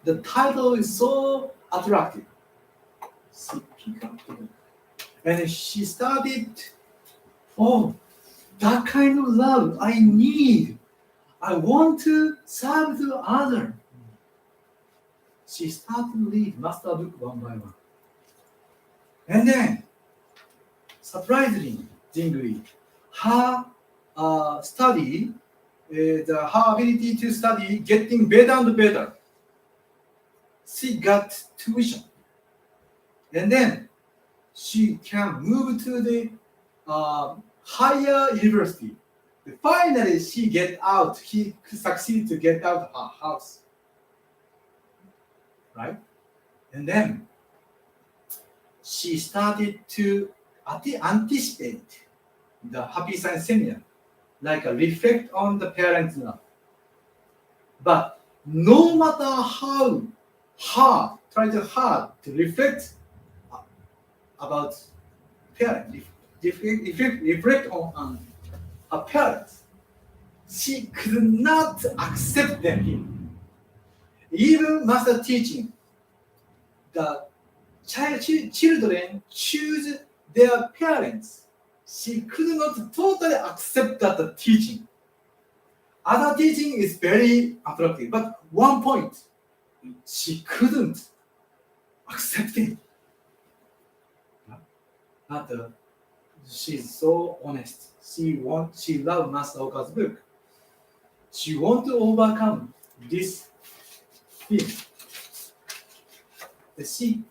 The title is so attractive. She picked up the book, and she started, that kind of love I need. I want to serve the other. She started to read master book one by one. And then, surprisingly, her study, her ability to study getting better and better. She got tuition. And then, she can move to the higher university. Finally, she get out. He succeeded to get out of her house. Right? And then, she started to anticipate the happy science seminar, like reflect on the parents now. But no matter how hard, try to hard to reflect about parents, reflect on her parents, she could not accept them. Even master teaching, the children choose their parents. She could not totally accept that teaching. Other teaching is very attractive, but one point, she couldn't accept it. But she's so honest. She loved Master Oka's book. She wants to overcome this thing. She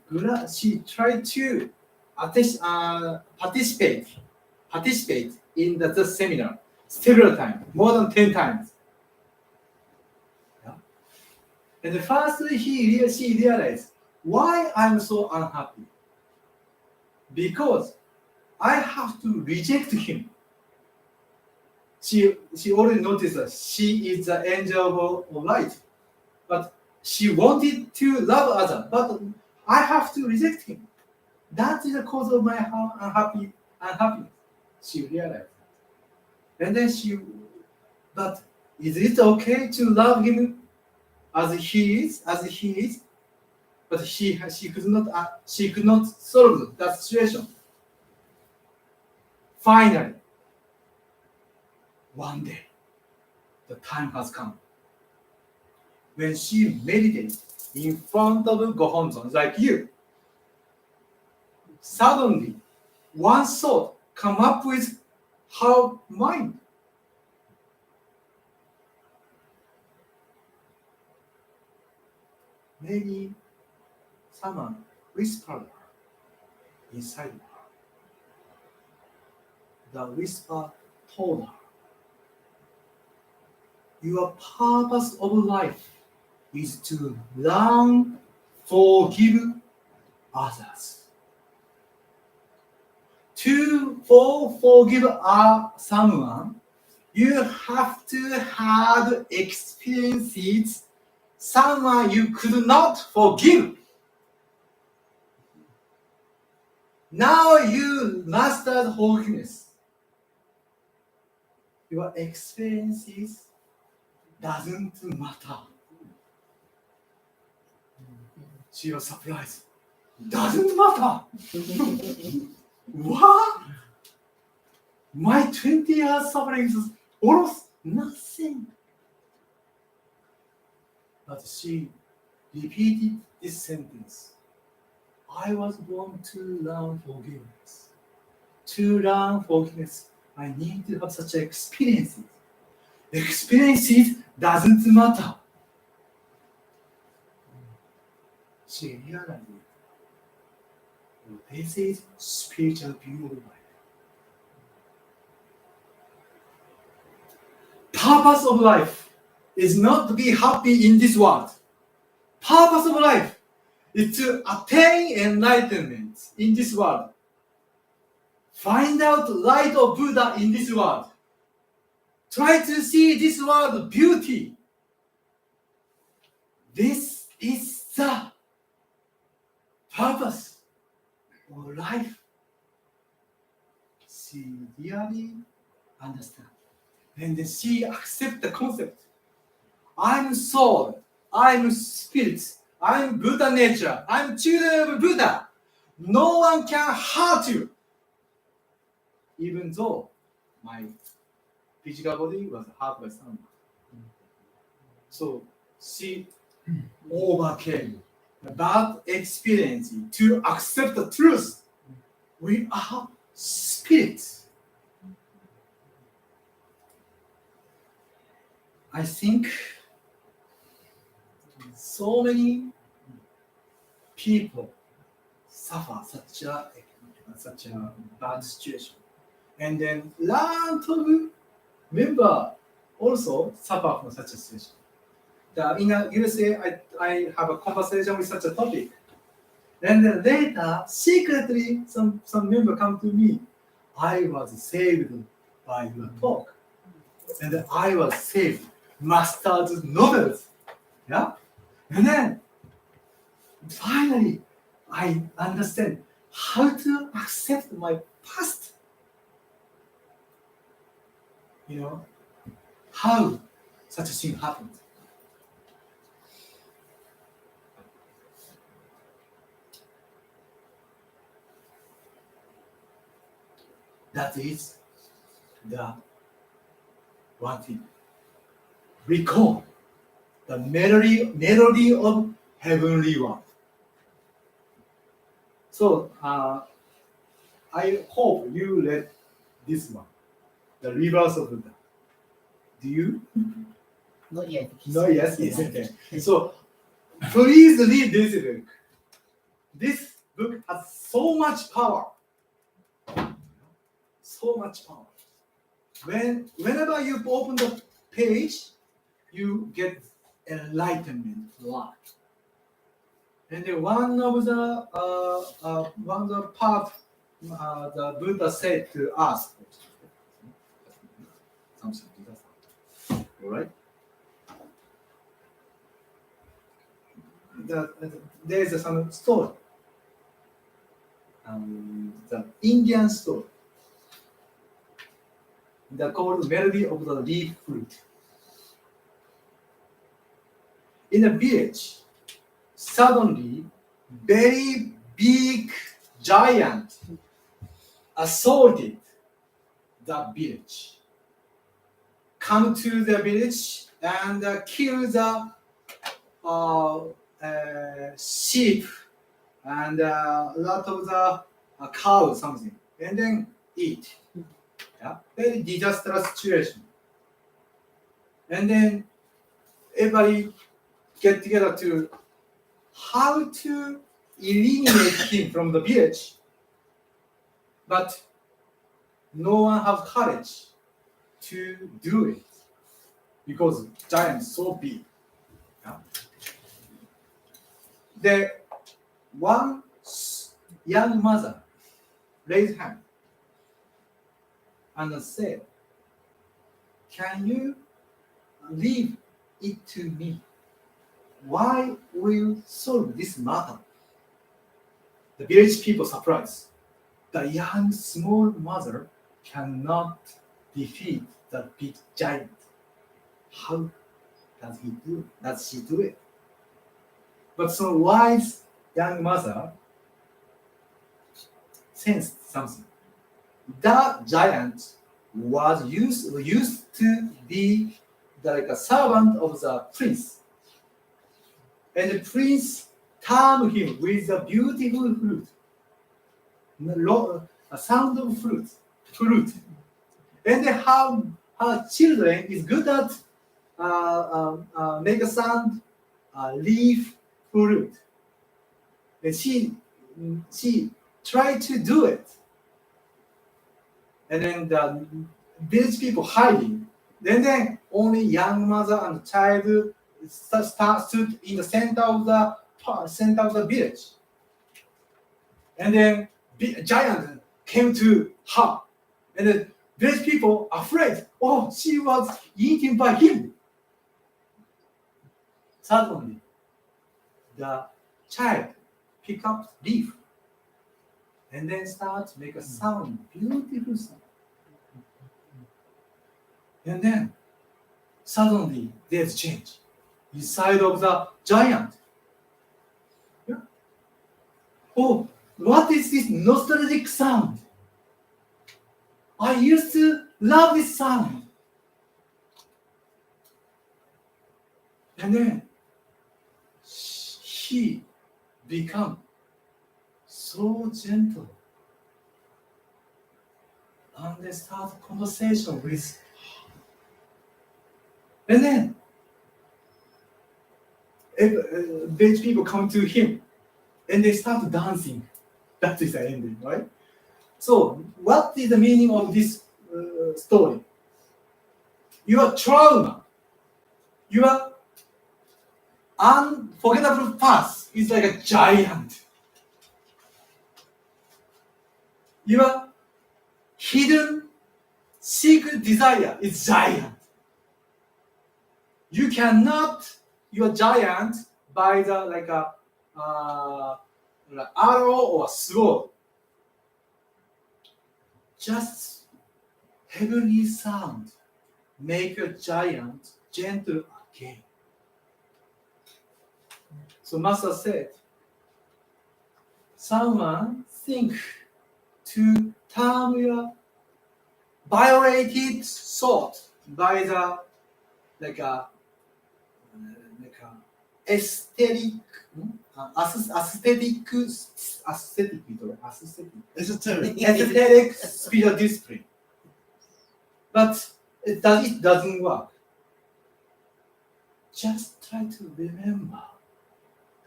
tried to participate in the seminar several times, more than 10 times. Yeah? And firstly, she realized why I'm so unhappy. Because I have to reject him. She already noticed that she is the angel of light, but she wanted to love others, but I have to reject him. That is the cause of my unhappiness. She realized. And then but is it okay to love him as he is? But she could not solve that situation. Finally, one day, the time has come when she meditates in front of Gohonzon, like you. Suddenly, one thought come up with her mind. Maybe someone whispered inside her. The whisper told her, your purpose of life is to learn, forgive others. To forgive someone, you have to have experiences someone you could not forgive. Now you mastered forgiveness. Your experiences doesn't matter. She was surprised. Doesn't matter. What? My 20 years suffering is almost nothing. But she repeated this sentence. I was born to learn forgiveness. To learn forgiveness, I need to have such experiences. Experiences doesn't matter. She realized this is spiritual view of life. Purpose of life is not to be happy in this world. Purpose of life is to attain enlightenment in this world. Find out light of Buddha in this world. Try to see this world beauty. This is the purpose of life. She really understands. And then she accepts the concept. I'm soul, I'm spirit, I'm Buddha nature, I'm children of Buddha. No one can hurt you. Even though my physical body was hurt by someone. So she overcame that experience to accept the truth. We are spirits. I think so many people suffer such a bad situation, and then lot of members also suffer from such a situation. In the USA, I have a conversation with such a topic, and then later secretly some member come to me. I was saved by your talk, and I was saved. Master's novels, yeah, and then finally I understand how to accept my past. You know how such a thing happened. That is the one thing. Recall the melody of heavenly world. So I hope you read this one, The Rivers of Buddha. Do you? Not yet. No, yes. Okay. So please read this book. This book has so much power. So much power. Whenever you open the page, you get enlightenment, light. And then one of the part the Buddha said to us, something. All right. There is some story. The Indian story. the called melody of the leaf flute. In a village, suddenly, very big giant assaulted the village. Come to the village and kill the sheep and a lot of the cows, something, and then eat. Yeah? Very disastrous situation. And then everybody get together to how to eliminate him from the village. But no one have courage to do it because giant is so big. Yeah? The one young mother raised hand and said, "Can you leave it to me? Why will solve this matter?" The village people surprised. The young small mother cannot defeat the big giant. How does she do it? But so wise young mother sensed something. That giant was used to be like a servant of the prince. And the prince charmed him with a beautiful flute, a sound of flute. And her children is good at make a sound, leaf flute. And she tried to do it. And then the village people hiding. Then only young mother and child stood in the center of the village. And then giant came to her. And the village people afraid. Oh, she was eaten by him. Suddenly, the child pick up leaf and then start to make a sound, beautiful sound. And then suddenly there's change inside of the giant. Yeah? Oh, what is this nostalgic sound? I used to love this sound. And then he become so gentle. And they start a conversation with her. And then village people come to him and they start dancing. That is the ending, right? So, what is the meaning of this story? Your trauma, your unforgettable past is like a giant. Your hidden secret desire is giant. You cannot your giant by the like a arrow or sword. Just heavenly sound make a giant gentle again. So Master said, someone think to turn your violated thought by the like a aesthetic spiritual discipline. But it doesn't work. Just try to remember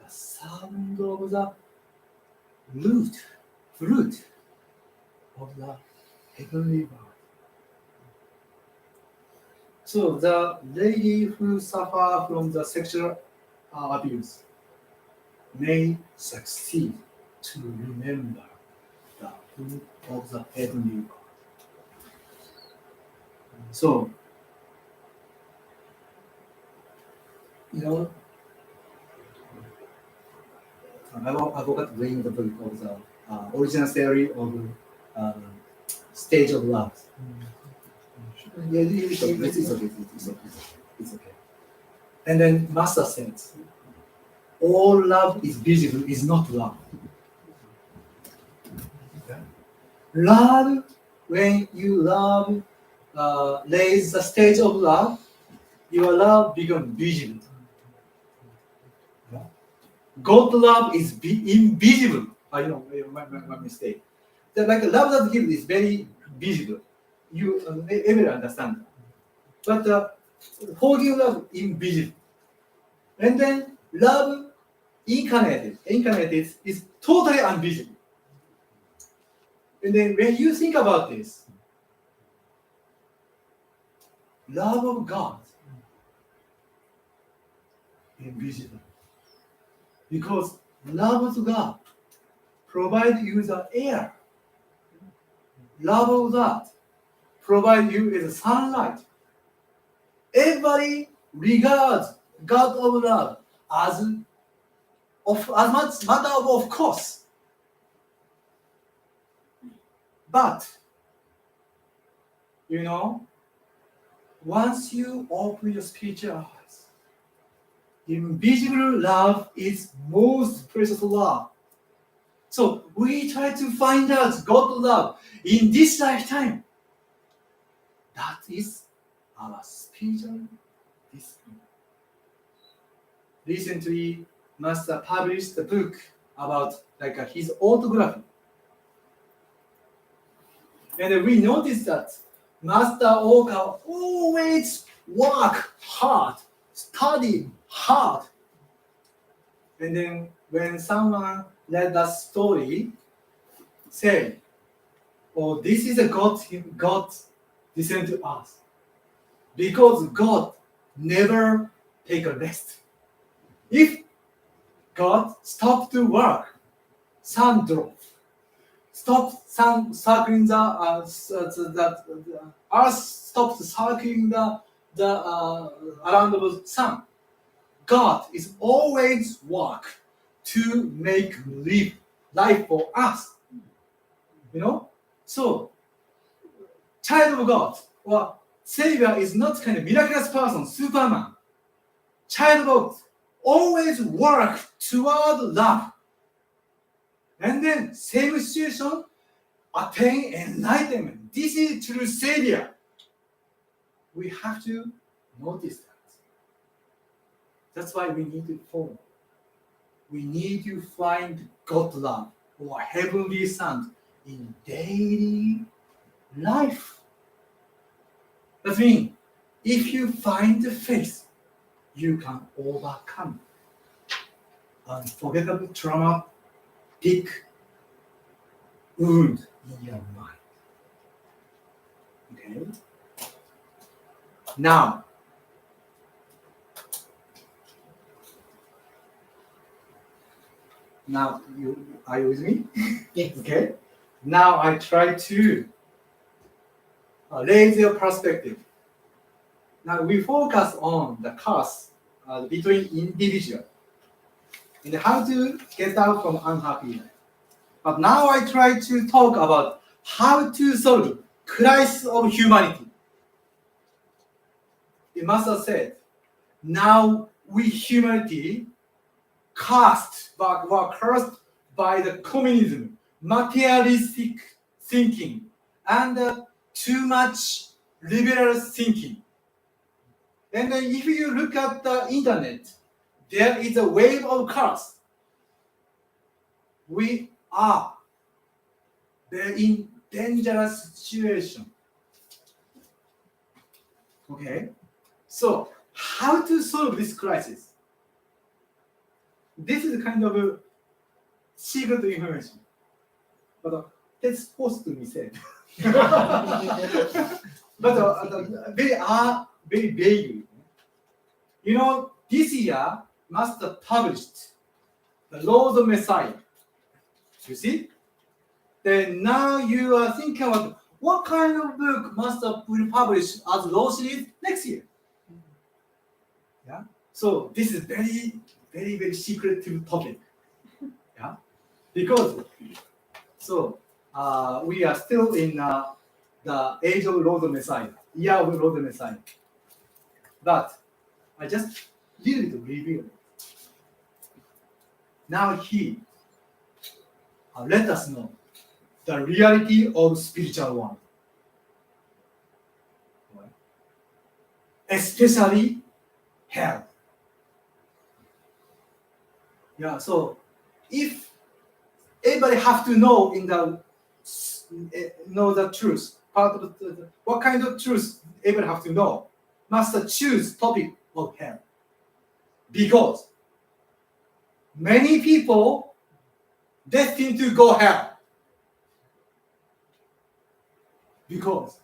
the sound of the flute of the heavenly world. So the lady who suffer from the sexual abuse may succeed to remember the flute of the heavenly world. So, I forgot to bring the book of the original theory of stage of love. Yeah, it's okay. It's okay. And then Master says, all love is visible is not love. Love, when you love, raise the stage of love, your love becomes visible. God love is invisible. I know my mistake. Like love that gives is very visible. You everyone understand. But forgiving love invisible. And then love incarnated is totally invisible. And then when you think about this, love of God invisible. Because love of God provides you the air. Love of God provides you with sunlight. Everybody regards God of love as much matter of course. But you know, once you open your spiritual eyes, invisible love is most precious love. So we try to find out God's love in this lifetime. That is our spiritual discipline. Recently, Master published a book about his autography. And we noticed that Master OKawa always work hard, study hard. And then when someone read that story, say, "Oh, this is a God descend to us." Because God never take a rest. If God stopped to work, sun drop. Stop sun circling the earth stops circling the around the sun. God is always work to make life for us. You know? So child of God or Savior is not kind of miraculous person, Superman. Child of God always work toward love. And then same situation, attain enlightenment. This is true Savior. We have to notice that. That's why we need to follow. We need to find God love or heavenly Son in daily life. That means if you find the faith, you can overcome unforgettable trauma, big wound in your mind. Okay? Now, are you with me? Yes. Okay. Now I try to raise your perspective. Now we focus on the cause between individual and how to get out from unhappy life. But now I try to talk about how to solve crisis of humanity. The Master said, now we humanity were cursed by the communism, materialistic thinking, and too much liberal thinking. And if you look at the internet, there is a wave of curse. We are in dangerous situation. Okay, so how to solve this crisis? This is kind of a secret information, but that's supposed to be said. But very vague. You know, this year Master published the Lord of Messiah. You see? Then now you are thinking about what kind of book Master will publish as law series next year. Yeah. So this is very, very, very secretive topic. Yeah. Because we are still in the age of Lord of Messiah. year of Lord Messiah. But I just little bit revealed it. Now he let us know the reality of spiritual world. Especially hell. Yeah, so if everybody have to know know the truth, part of what kind of truth everybody have to know, must choose topic of hell. Because many people destined to go hell. Because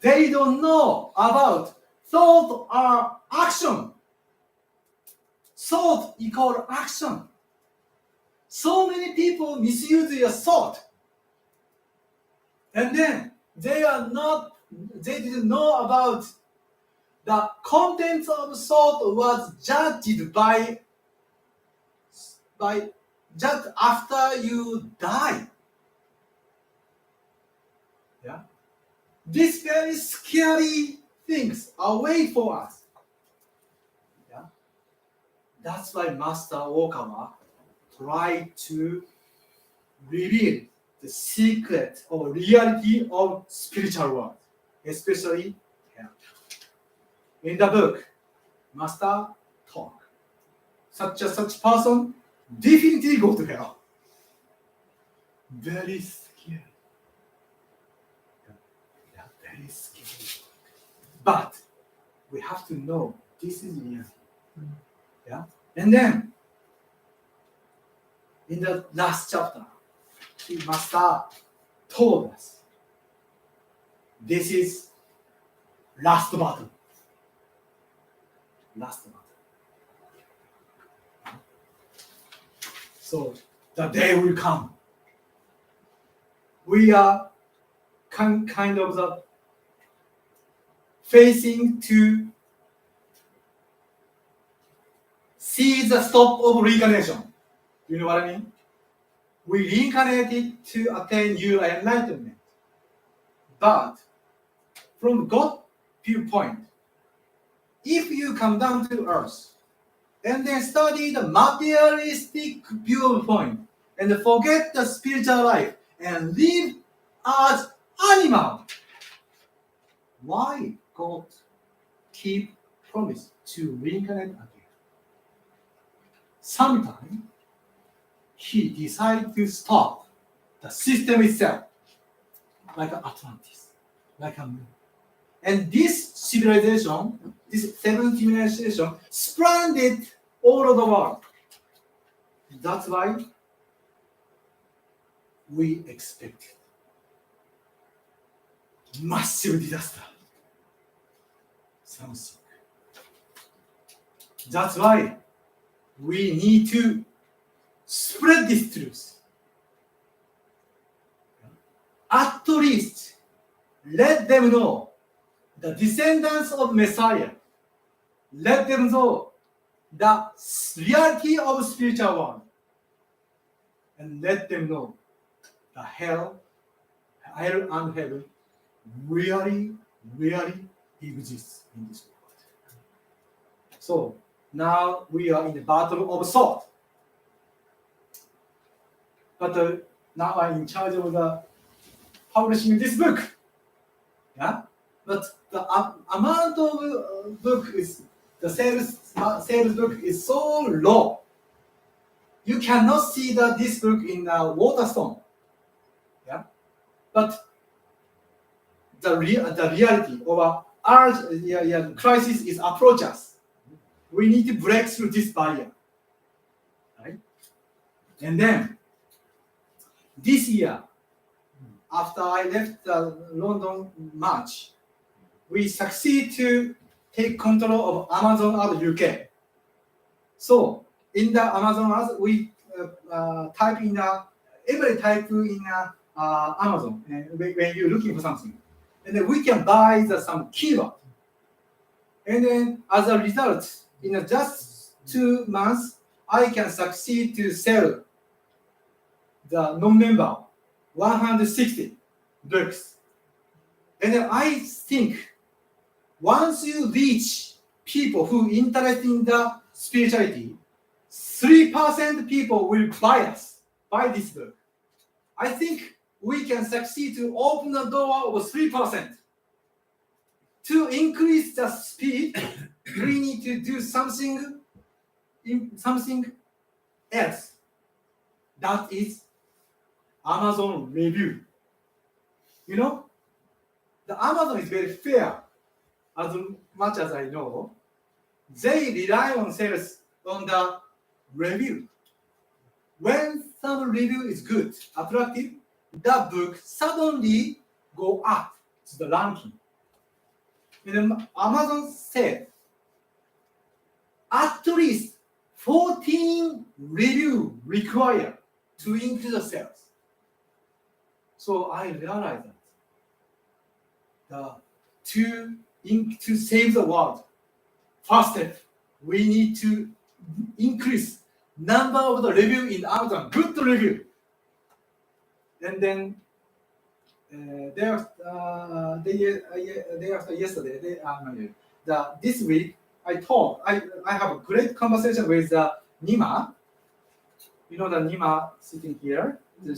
they don't know about thought or action. Thought equal action. So many people misuse your thought. And then they didn't know about the contents of thought was judged by just after you die. Yeah. These very scary things are waiting for us. Yeah. That's why Master OKawa tried to reveal the secret or reality of spiritual world, especially hell. In the book, Master talk. Such person definitely go to hell. Very scary. Yeah, very scary. But we have to know this is reality. Yeah. And then in the last chapter, the Master told us this is last battle. Last battle. So the day will come. We are kind of the facing to see the stop of reincarnation. You know what I mean? We reincarnated to attain your enlightenment. But from God's viewpoint, if you come down to earth and then study the materialistic viewpoint and forget the spiritual life and live as animal, why God keep promise to reincarnate again? Sometimes he decided to stop the system itself, like Atlantis, like a moon. And this civilization, this seventh civilization, spread all over the world. That's why we expected massive disaster. Something. That's why we need to spread this truth. At least let them know the descendants of Messiah. Let them know the reality of spiritual world. And let them know the hell and heaven really exists in this world. So now we are in the battle of thought. But now I'm in charge of the publishing this book. Yeah, but the amount of book is the sales book is so low. You cannot see this book in Waterstone. Yeah, but the reality of our crisis is approach us. We need to break through this barrier, right? And then this year, after I left London March, we succeed to take control of Amazon out of UK. So in the Amazon ads, we type in every type in Amazon when you're looking for something, and then we can buy some keyword. And then as a result, in just 2 months, I can succeed to sell the non-member 160 books. And then I think once you reach people who interested in the spirituality, 3% people will buy this book. I think we can succeed to open the door of 3%. To increase the speed, we need to do something else. That is Amazon review. You know, the Amazon is very fair. As much as I know, they rely on sales on the review. When some review is good, attractive, the book suddenly go up to the ranking. And Amazon said at least 14 review required to increase the sales. So I realized that to save the world, first step, we need to increase number of the review in Amazon, good review. And then yesterday, this week, I have a great conversation with Nima. You know the Nima sitting here. He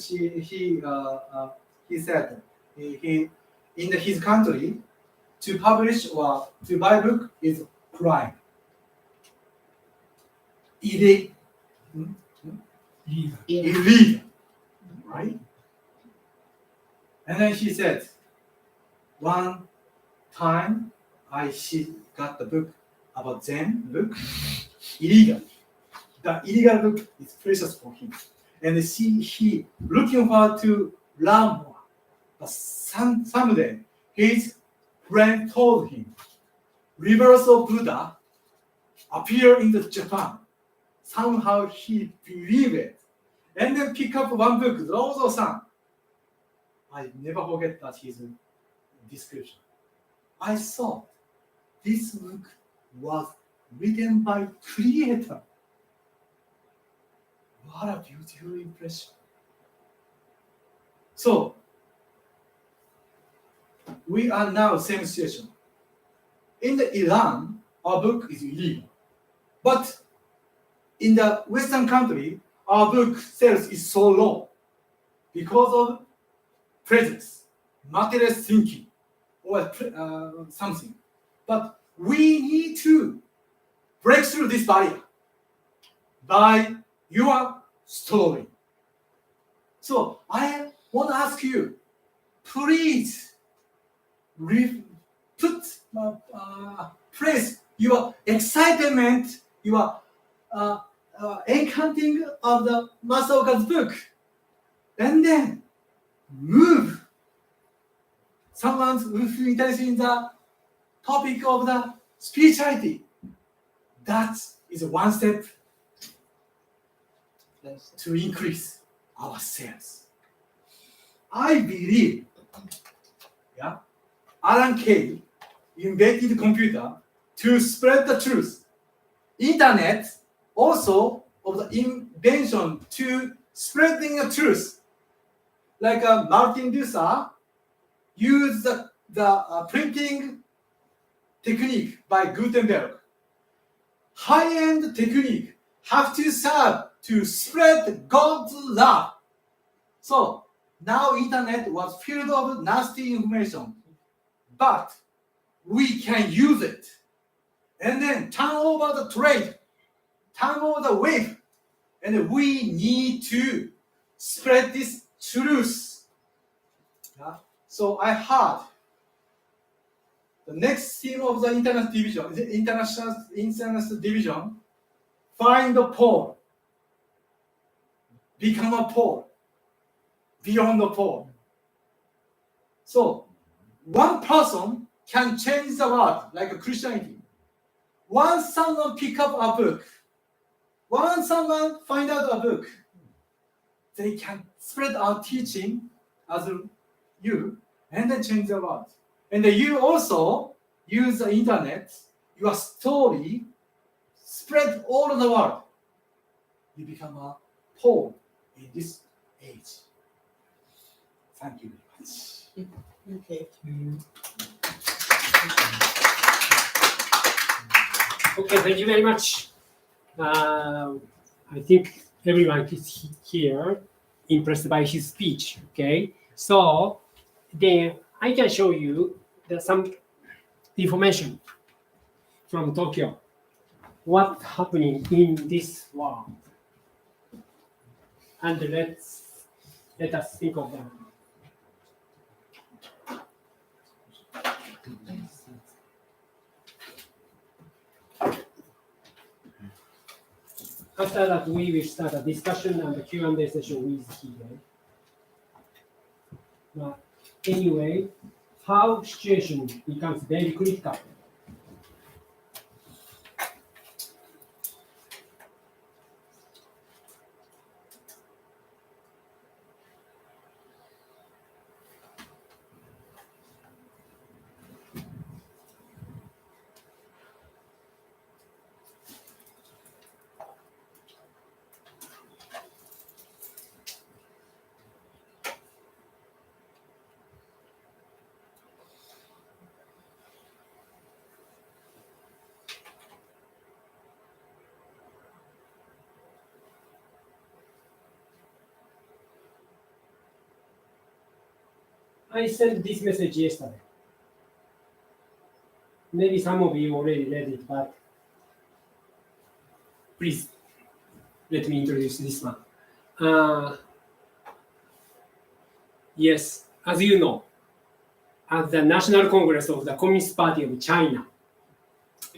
said he in his country to publish or to buy book is crime. Illegal, right? And then she said, one time she got the book about Zen book, illegal. The illegal book is precious for him. And he looking forward to learn more. But someday his friend told him, reverse of Buddha appear in the Japan. Somehow he believed it. And then pick up one book, Rozo-san. I never forget that his description. I saw this book was written by creator. What a beautiful impression. So we are now same situation. In the Iran, our book is illegal. But in the Western country, our book sales is so low because of prejudice, material thinking, or something. But we need to break through this barrier by your story. So I want to ask you, please place your excitement, your encounting of the Master Oka's book, and then move someone who's interested in the topic of the spirituality. That is one step to increase our sales. I believe, Alan Kay invented computer to spread the truth. Internet also of the invention to spreading the truth. Like Martin Luther used the printing technique by Gutenberg. High-end technique have to serve to spread God's love. So now internet was filled of nasty information, but we can use it and then turn over the trade, turn over the wave, and we need to spread this truth. So I heard the next theme of the international division, find the pole, become a pole, beyond the pole. So one person can change the world like a Christianity. Once someone pick up a book, once someone find out a book, they can spread our teaching as you and then change the world. And then you also use the internet, your story, spread all over the world. You become a Paul in this age. Thank you very much. Okay. Okay, thank you very much. I think everyone is here impressed by his speech. Okay, so then I can show you some information from Tokyo. What's happening in this world? And let us think of them. After that, we will start a discussion and a Q&A session with Hide. But anyway, how situation becomes very critical. I sent this message yesterday. Maybe some of you already read it, but please let me introduce this one. Yes, as you know, at the National Congress of the Communist Party of China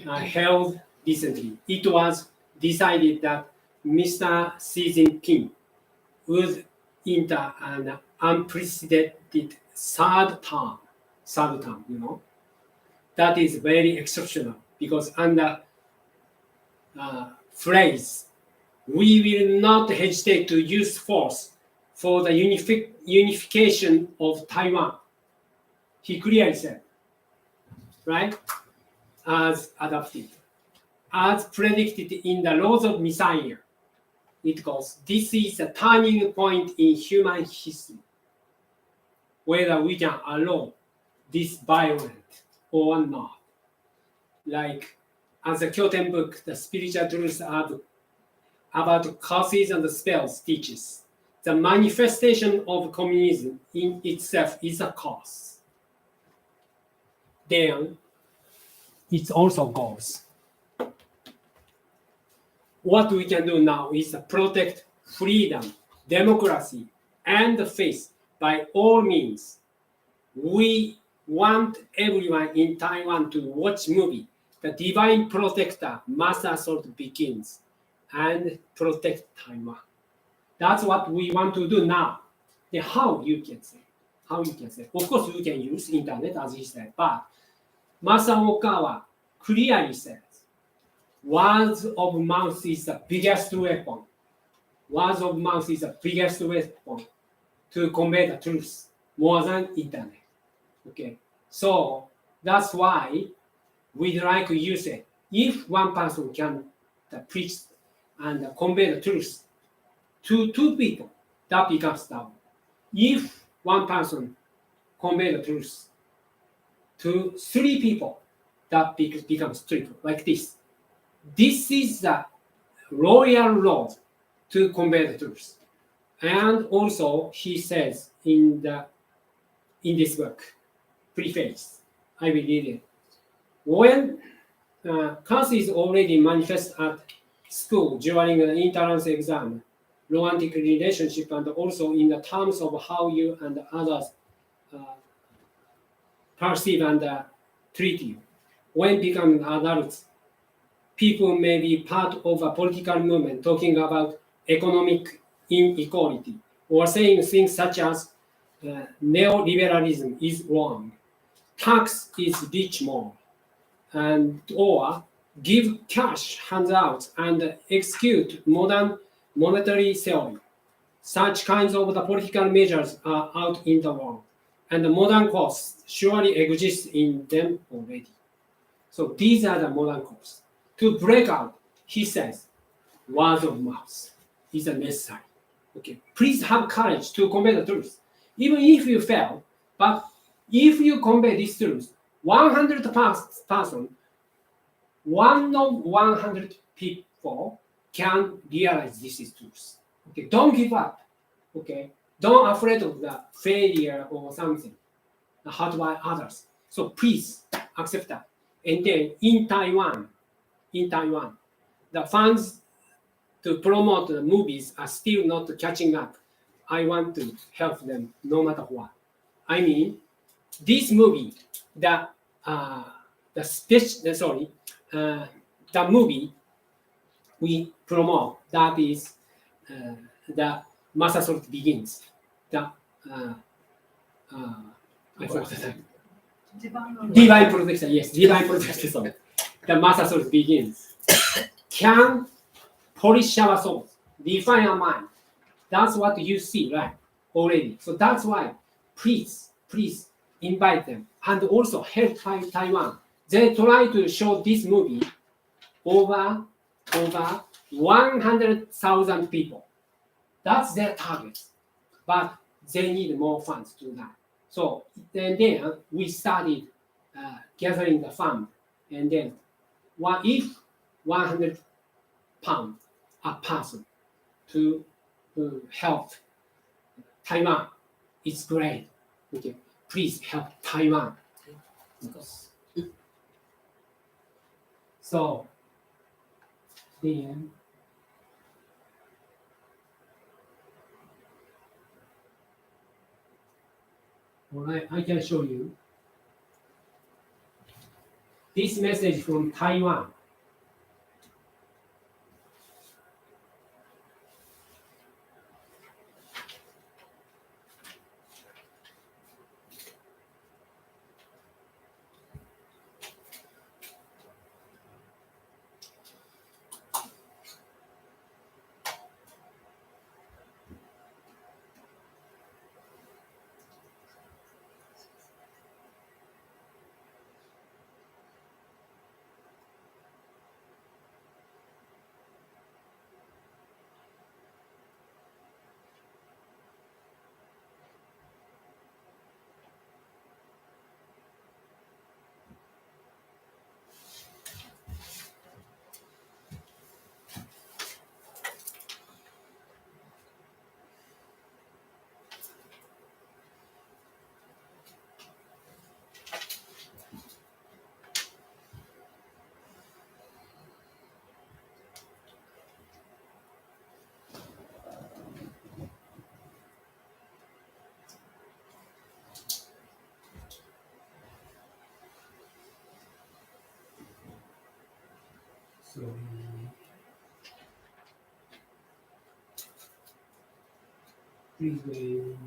held recently, it was decided that Mr. Xi Jinping would enter an unprecedented third term, That is very exceptional because under phrase, we will not hesitate to use force for the unification of Taiwan. He clearly said, right? As adopted, as predicted in the laws of Messiah, it goes, this is a turning point in human history, whether we can allow this violent or not. Like, as the kyouten book, the spiritual truths about curses and spells teaches, the manifestation of communism in itself is a cause. Then, it also goes. What we can do now is protect freedom, democracy, and faith by all means. We want everyone in Taiwan to watch movie, The Divine Protector, Master Sword Begins, and protect Taiwan. That's what we want to do now. Then how you can say? Of course, you can use internet, as he said, but Master OKawa clearly says, words of mouth is the biggest weapon. Words of mouth is the biggest weapon to convey the truth more than internet. Okay, so that's why we'd like to use it. If one person can preach and convey the truth to two people, that becomes double. If one person convey the truth to three people, that becomes triple, like this. This is the royal law to convey the truth. And also, he says in this book, preface, I will read it. When curse is already manifest at school during an entrance exam, romantic relationship, and also in the terms of how you and others perceive and treat you. When becoming adults, people may be part of a political movement talking about economic inequality or saying things such as neoliberalism is wrong, tax is rich more, and or give cash handouts and execute modern monetary theory. Such kinds of the political measures are out in the world, and the modern costs surely exist in them already. So these are the modern costs. To break out, he says, word of mouth is a necessary. Okay, please have courage to convey the truth, even if you fail. But if you convey this truth, 100% one of 100 people can realize this is truth. Okay, don't give up. Okay, don't afraid of the failure or something hurt by others. So please accept that. And then in Taiwan, the fans to promote the movies are still not catching up. I want to help them no matter what. I mean, this movie, the movie we promote, that is the Master Begins. The I forgot the name. Divine Protection, yes, Divine Protection. Sorry. The Master Begins. Can polish our souls, refine our mind. That's what you see, right? Already. So that's why, please invite them and also help Taiwan. They try to show this movie over 100,000 people. That's their target, but they need more funds to do that. So then we started gathering the fund, and then if 100 pounds a person to help Taiwan, it's great. Okay, please help Taiwan. So then. Alright, I can show you. This message from Taiwan. So please wait.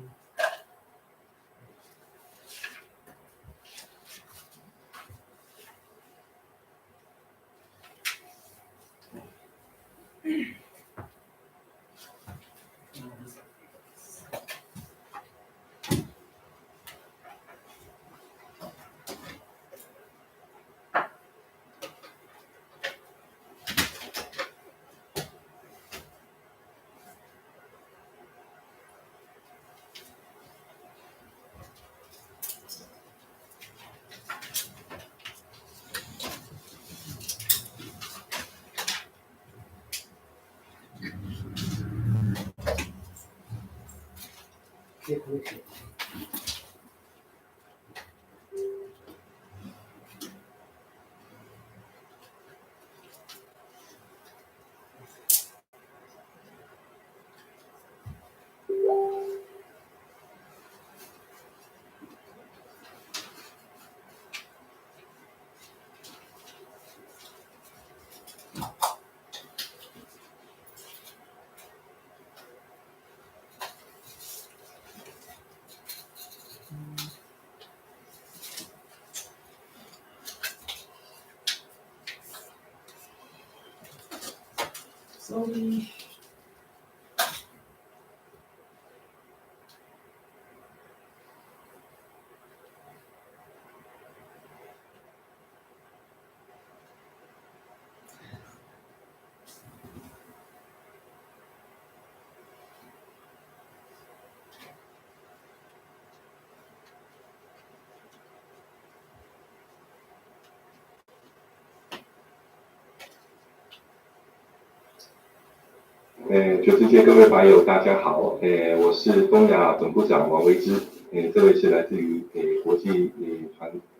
Sorry. 全世界各位法友，大家好。我是东亚总部长王维之。这位是来自于国际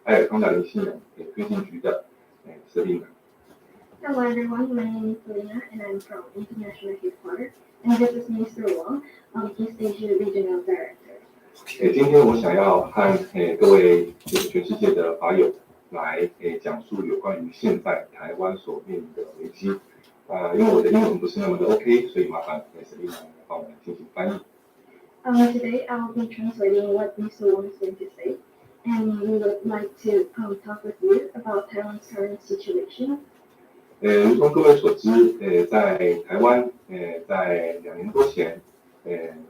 埃尔康达林信仰推进局的Selina。Hello everyone, my name is Selina and I'm from International Headquarters, and this is Mr. Wang, East Asia Regional Director. 今天我想要和各位全世界的法友来讲述有关于现在台湾所面临的危机。因为我的英文不是那么的 OK， 所以麻烦Selina帮我们进行翻译。Today I'll be translating what Mr. Wang is going to say, and we would like to talk with you about Taiwan's current situation. 如同各位所知，在台湾，在2年多前，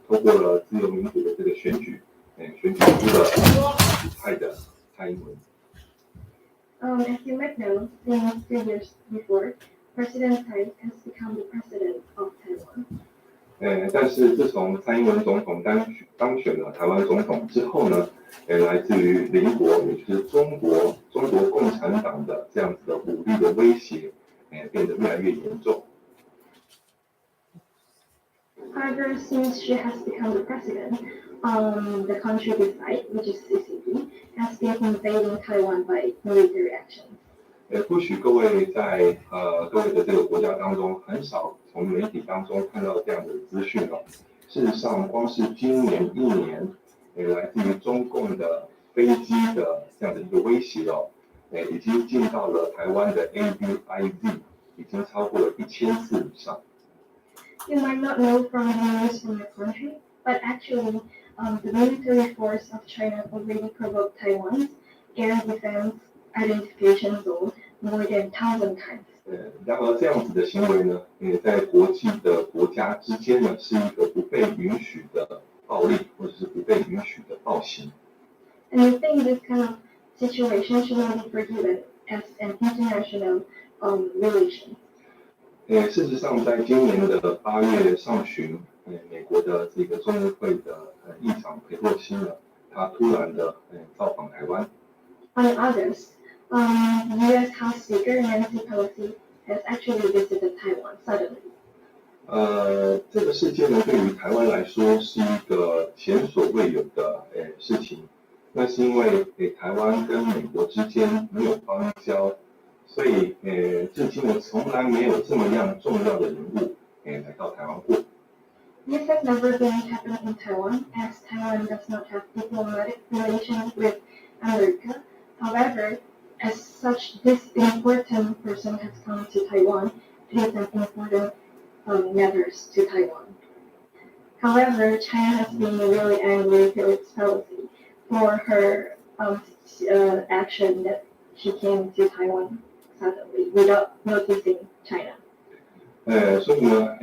透过了自由民主的这个选举，选举出了派的蔡英文。As you might know, since 3 years before, President Tsai has become the president of Taiwan. 但是自从蔡英文总统当选了台湾总统之后呢，来自于邻国，也就是中国共产党的这样子的武力的威胁，变得越来越严重。However, since she has become the president, the country beside, which is CCP, has been invading Taiwan by military actions. 或许各位在各位的这个国家当中，很少从媒体当中看到这样的资讯哦。事实上，光是今年1年，来自于中共的飞机的这样的一个威胁哦，已经进到了台湾的 ABIZ， 已经超过了1000次以上。You might not know from the news from your country, but actually, the military force of China already provoked Taiwan's air defense identification zone more than 1,000 times. 然而这样子的行为呢，在国际的国家之间呢，是一个不被允许的暴力，或者是不被允许的暴行。And I think this kind of situation should not be forgiven as an international relation. 事实上，在今年的8月上旬，美国的这个众议会的议长裴洛西呢，他突然的造访台湾。On August, U.S. House Speaker Nancy Pelosi has actually visited Taiwan suddenly. 这个事件呢，对于台湾来说是一个前所未有的事情。那是因为台湾跟美国之间没有邦交，所以至今呢从来没有这么样重要的人物来到台湾过。This has never been happened in Taiwan, as Taiwan does not have diplomatic relations with America. However, as such, this important person has come to Taiwan. It is an important matters to Taiwan. However, China has been really angry with Pelosi for her action that she came to Taiwan suddenly without noticing China. 所以呢，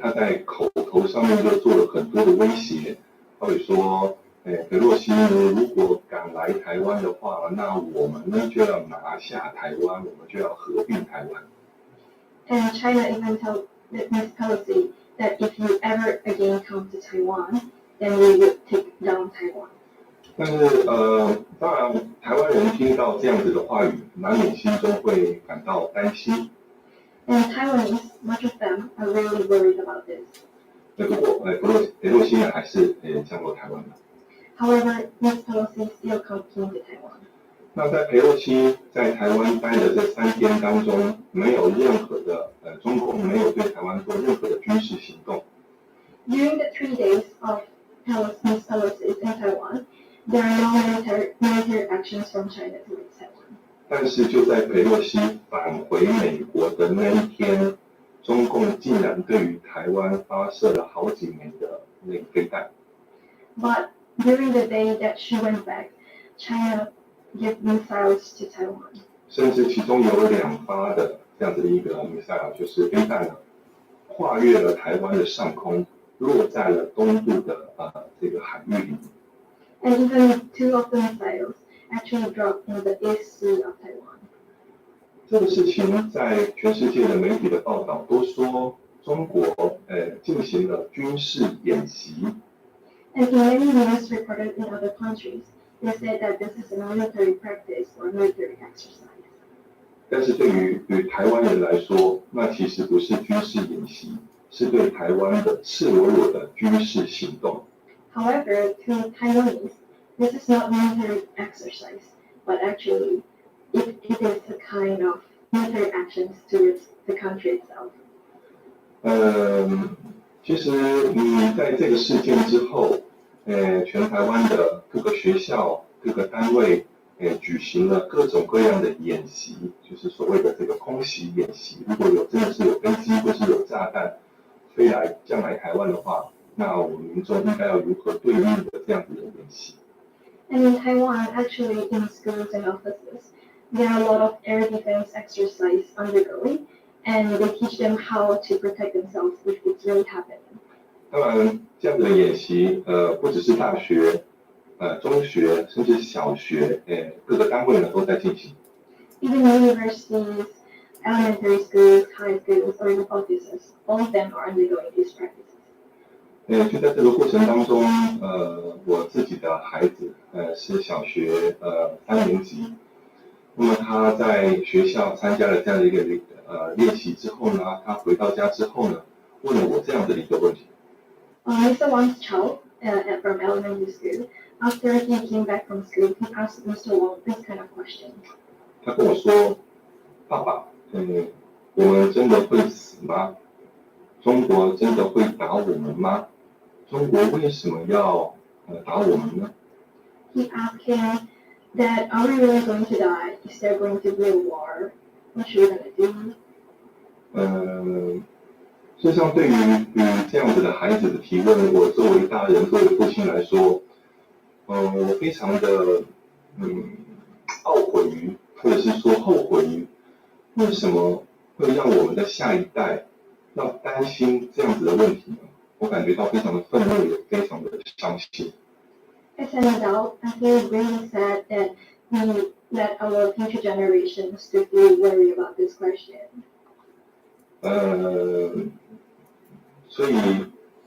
他在口头上面就做了很多的威胁，好比说，裴洛西呢，如果敢来台湾的话，那我们呢就要拿下台湾，我们就要合并台湾。And China even told Ms. Pelosi that if you ever again come to Taiwan, then we would take down Taiwan. 但是当然，台湾人听到这样子的话语，难免心中会感到担心。And Taiwanese, much of them, are really worried about this. 不过，裴洛西呢还是降落台湾了。However, Ms. Pelosi still came to Taiwan. 那在裴洛西在台湾待的这3天当中，没有任何的中共没有对台湾做任何的军事行动。During the 3 days of Ms. Pelosi in Taiwan, there are no military actions from China towards Taiwan. 但是就在裴洛西返回美国的那一天，中共竟然对于台湾发射了好几枚的那个飞弹。But during the day that she went back, China gave missiles to Taiwan. 甚至其中有2发的这样子的一个 missile， 就是飞弹呢，跨越了台湾的上空，落在了东部的这个海域里面。And even 2 of the missiles actually dropped in the East Sea of Taiwan. 这个事情在全世界的媒体的报道都说，中国进行了军事演习。And in many news reported in other countries, they said that this is a military practice or military exercise. 但是对于台湾人来说，那其实不是军事演习，是对台湾的赤裸裸的军事行动。However, to Taiwanese, this is not military exercise, but actually, it is a kind of military actions towards the country itself. 其实你在这个事件之后，全台湾的各个学校、各个单位，举行了各种各样的演习，就是所谓的这个空袭演习。如果真的是有飞机或是有炸弹降来台湾的话，那我们民众应该要如何对应的这样子的演习？ And in Taiwan, actually, in schools and offices, there are a lot of air defense exercise undergoing, and they teach them how to protect themselves if it's really happening. 当然，这样子的演习，不只是大学、中学，甚至小学，各个单位呢都在进行。Even universities, elementary schools, high schools, or even offices, all of them are undergoing these practices. 就在这个过程当中，我自己的孩子，是小学3年级，那么他在学校参加了这样的一个练习之后呢，他回到家之后呢，问了我这样的一个问题。Mr. Wang's child from elementary school, after he came back from school, he asked Mr. Wang this kind of question. 他跟我说：“爸爸，我们真的会死吗？中国真的会打我们吗？中国为什么要打我们呢？” He asked him that, are we really going to die? Is there going to be a war? What should we gonna do? 事实上，对于这样子的孩子的提问，我作为大人、作为父亲来说，我非常的懊悔于，或者是说后悔于，为什么会让我们的下一代要担心这样子的问题呢？我感觉到非常的愤怒，也非常的伤心。As an adult, I feel really sad that we let our future generations to feel worry about this question. 所以，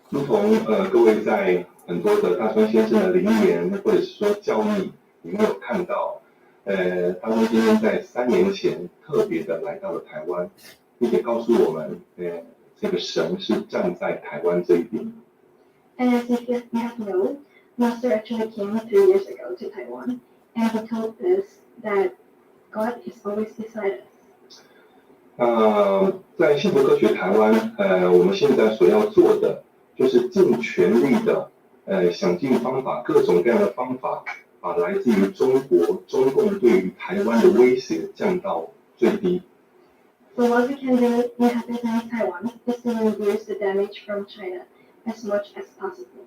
如同各位在很多的大川先生的灵言或者是说教义里面有看到，大川先生在3年前特别的来到了台湾，并且告诉我们，这个神是站在台湾这一边。And as if you have known, Master actually came 3 years ago to Taiwan, and he told us that God is always beside us. 在幸福科学台湾，我们现在所要做的，就是尽全力的，想尽方法，各种各样的方法，把来自于中国、中共对于台湾的威胁降到最低。So what we can do in Happiness Taiwan is to reduce the damage from China as much as possible.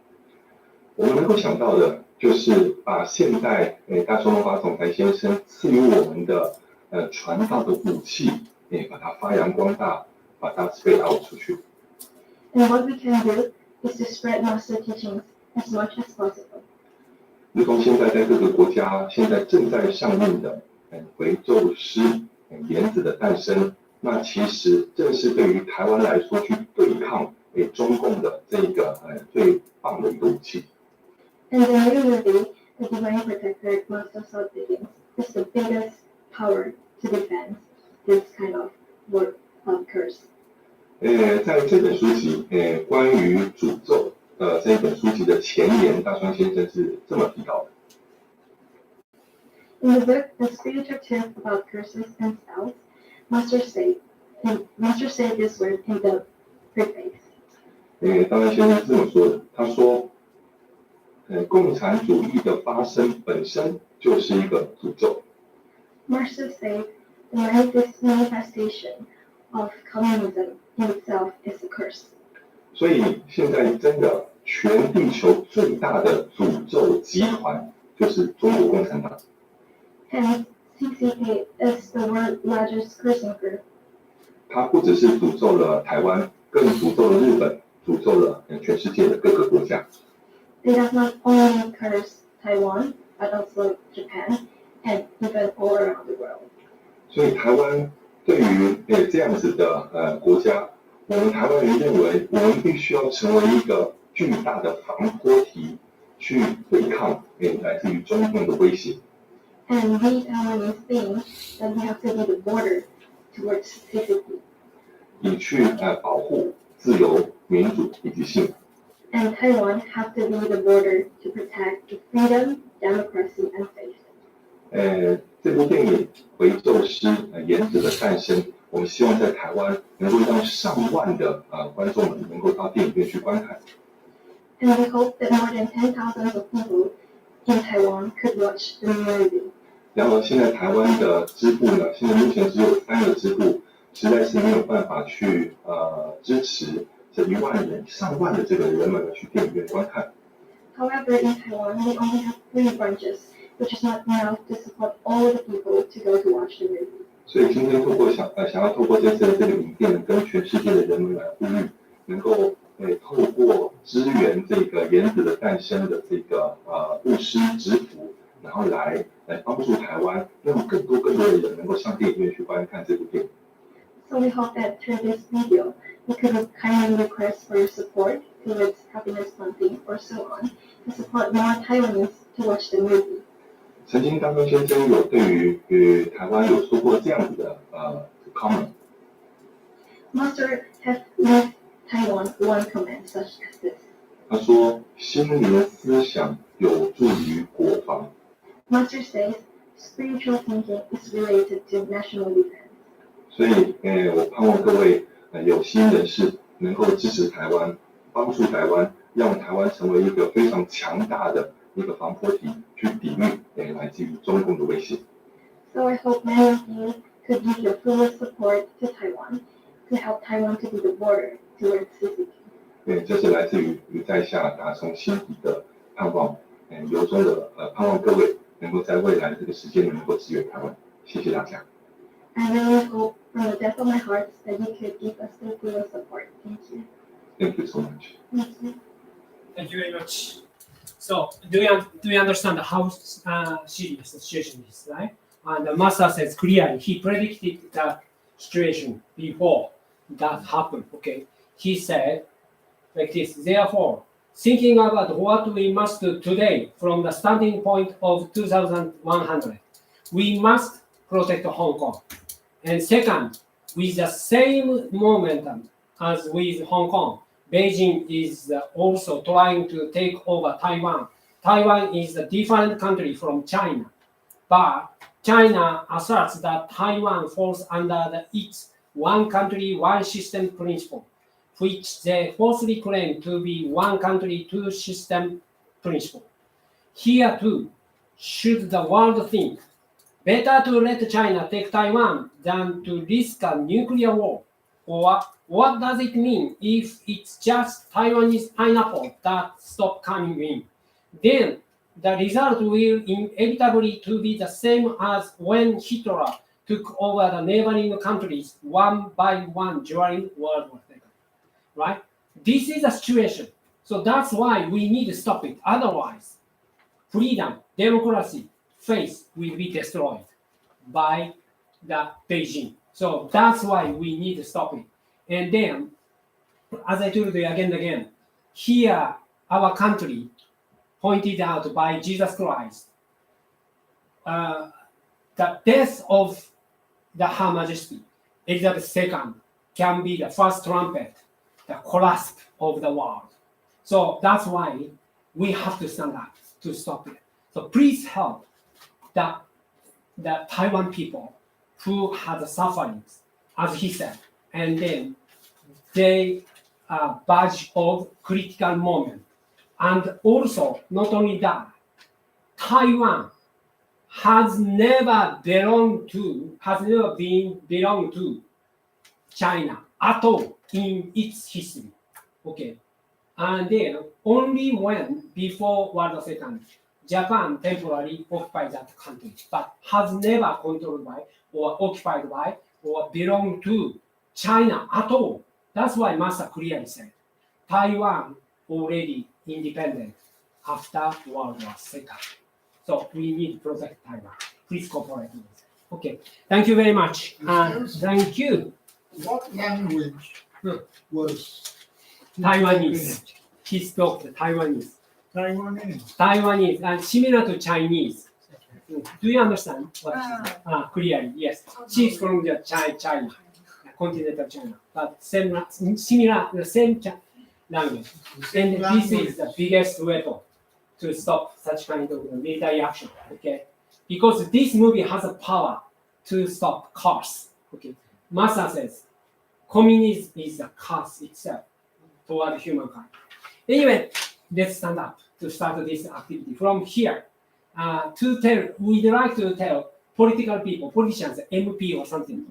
我们能够想到的，就是把现代大中文化总裁先生赐予我们的传道的武器，把它发扬光大，把它spread out出去。And what we can do is to spread Master teachings as much as possible. 如同现在在各个国家现在正在上映的回宙师莲子的诞生，那其实正是对于台湾来说去对抗中共的这个最棒的一个武器。And the new movie, The Divine Protector, Master South Begins, is the biggest power to defend this kind of word curse. 在这本书籍关于诅咒这本书籍的前言，大川先生是这么提到的。In the book, The Spiritual Truth About Curses and Spells, Master said this word in the preface. 大川先生是这么说的，他说，共产主义的发生本身就是一个诅咒。Master said the manifestation of communism in itself is a curse. 所以现在真的全地球最大的诅咒集团就是中国共产党。Hence, CCP is the world's largest cursing group. 它不只是诅咒了台湾，更诅咒了日本，诅咒了全世界的各个国家。They does not only curse Taiwan, but also Japan and even all around the world. 所以台湾对于这样子的国家，我们台湾人认为，我们必须要成为一个巨大的防波堤，去对抗来自于中共的威胁。And we Taiwanese think that we have to be the border towards CCP. 以去保护自由、民主以及幸福。 And Taiwan have to be the border to protect the freedom, democracy, and faith. 这部电影《回宙师》原子的诞生，我们希望在台湾能够让上万的观众们能够到电影院去观看。 And we hope that more than 10,000 of people in Taiwan could watch the movie. 然而，现在台湾的支部呢，现在目前只有3个支部，实在是没有办法去支持这1万人、上万的这个人们去电影院观看。 However, in Taiwan, we only have 3 branches, which is not enough to support all the people to go to watch the movie. 所以今天透过想要透过这次的这个影片，跟全世界的人们来呼吁，能够透过支援这个原子的诞生的这个布施植福，然后来帮助台湾，让更多的人能够上电影院去观看这部电影。 So we hope that through this video, we could kindly request for your support towards happiness funding or so on to support more Taiwanese to watch the movie. 曾经刚刚先生有对于台湾有说过这样子的comment。 Master have left Taiwan one comment such as this. 他说：“心灵思想有助于国防。” Master says spiritual thinking is related to national defense. 所以，我盼望各位有心人士能够支持台湾，帮助台湾，让台湾成为一个非常强大的一个防波堤，去抵御来自于中共的威胁。 So I hope many of you could give your fullest support to Taiwan to help Taiwan to be the border towards CCP. 对，这是来自于在下打从心底的盼望，由衷的盼望各位能够在未来的这个时间能够支援台湾。谢谢大家。 I really hope from the depth of my heart that you could give us the fullest support. Thank you. Thank you so much. Thank you. Thank you very much. So, do you understand how serious the situation is, right? And the master says clearly he predicted the situation before that happened. Okay, he said like this. Therefore, thinking about what we must do today from the standing point of 2100, we must protect Hong Kong. And second, with the same momentum as with Hong Kong, Beijing is also trying to take over Taiwan. Taiwan is a different country from China, but China asserts that Taiwan falls under its one country, one system principle, which they falsely claim to be one country, two system principle. Here too, should the world think better to let China take Taiwan than to risk a nuclear war? Or what does it mean if it's just Taiwanese pineapple that stop coming in? Then the result will inevitably to be the same as when Hitler took over the neighboring countries one by one during World War II. Right? This is the situation. So that's why we need to stop it. Otherwise, freedom, democracy, faith will be destroyed by the Beijing. So that's why we need to stop it. And then, as I told you again and again, here our country pointed out by Jesus Christ, the death of the Her Majesty Elizabeth II can be the first trumpet, the collapse of the world. So that's why we have to stand up to stop it. So please help the Taiwan people who had sufferings, as he said, and then they are badge of critical moment. And also, not only that, Taiwan has never been belonged to China at all in its history. Okay. And then only when before World War II, Japan temporarily occupied that country, but has never controlled by or occupied by or belonged to China at all. That's why Master clearly said Taiwan already independent after World War II. So we need to protect Taiwan. Please cooperate with us. Okay. Thank you very much. Thank you. What language was Taiwanese. He spoke the Taiwanese. Taiwanese? Taiwanese and similar to Chinese. Do you understand what clearly? Yes. She's from the China. continental China, but similar, the same language. And this is the biggest weapon to stop such kind of military action. Okay, because this movie has a power to stop curse. Okay, Master says communism is a curse itself toward humankind. Anyway, let's stand up to start this activity from here. We'd like to tell political people, politicians, MP or something,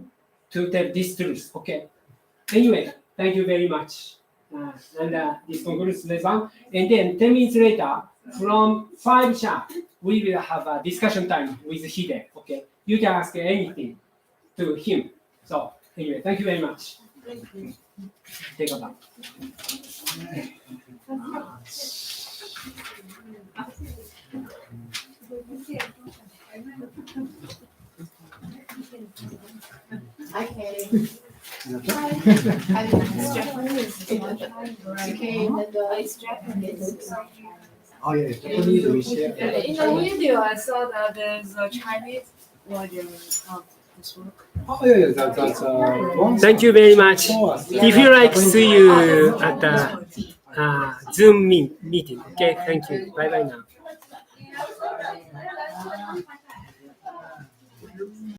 to tell this truth. Okay. Anyway, thank you very much. This concludes lesson. And then 10 minutes later, from 5 sharp, we will have a discussion time with Hide. Okay. You can ask anything to him. So anyway, thank you very much. Take a bow. Hi, Katie. Hi, Oh yeah, Japanese we share. In the video, I saw that there's a Chinese version of this work. Oh yeah, that's one. Thank you very much. If you like, see you at the Zoom meeting. Okay, thank you. Bye bye now.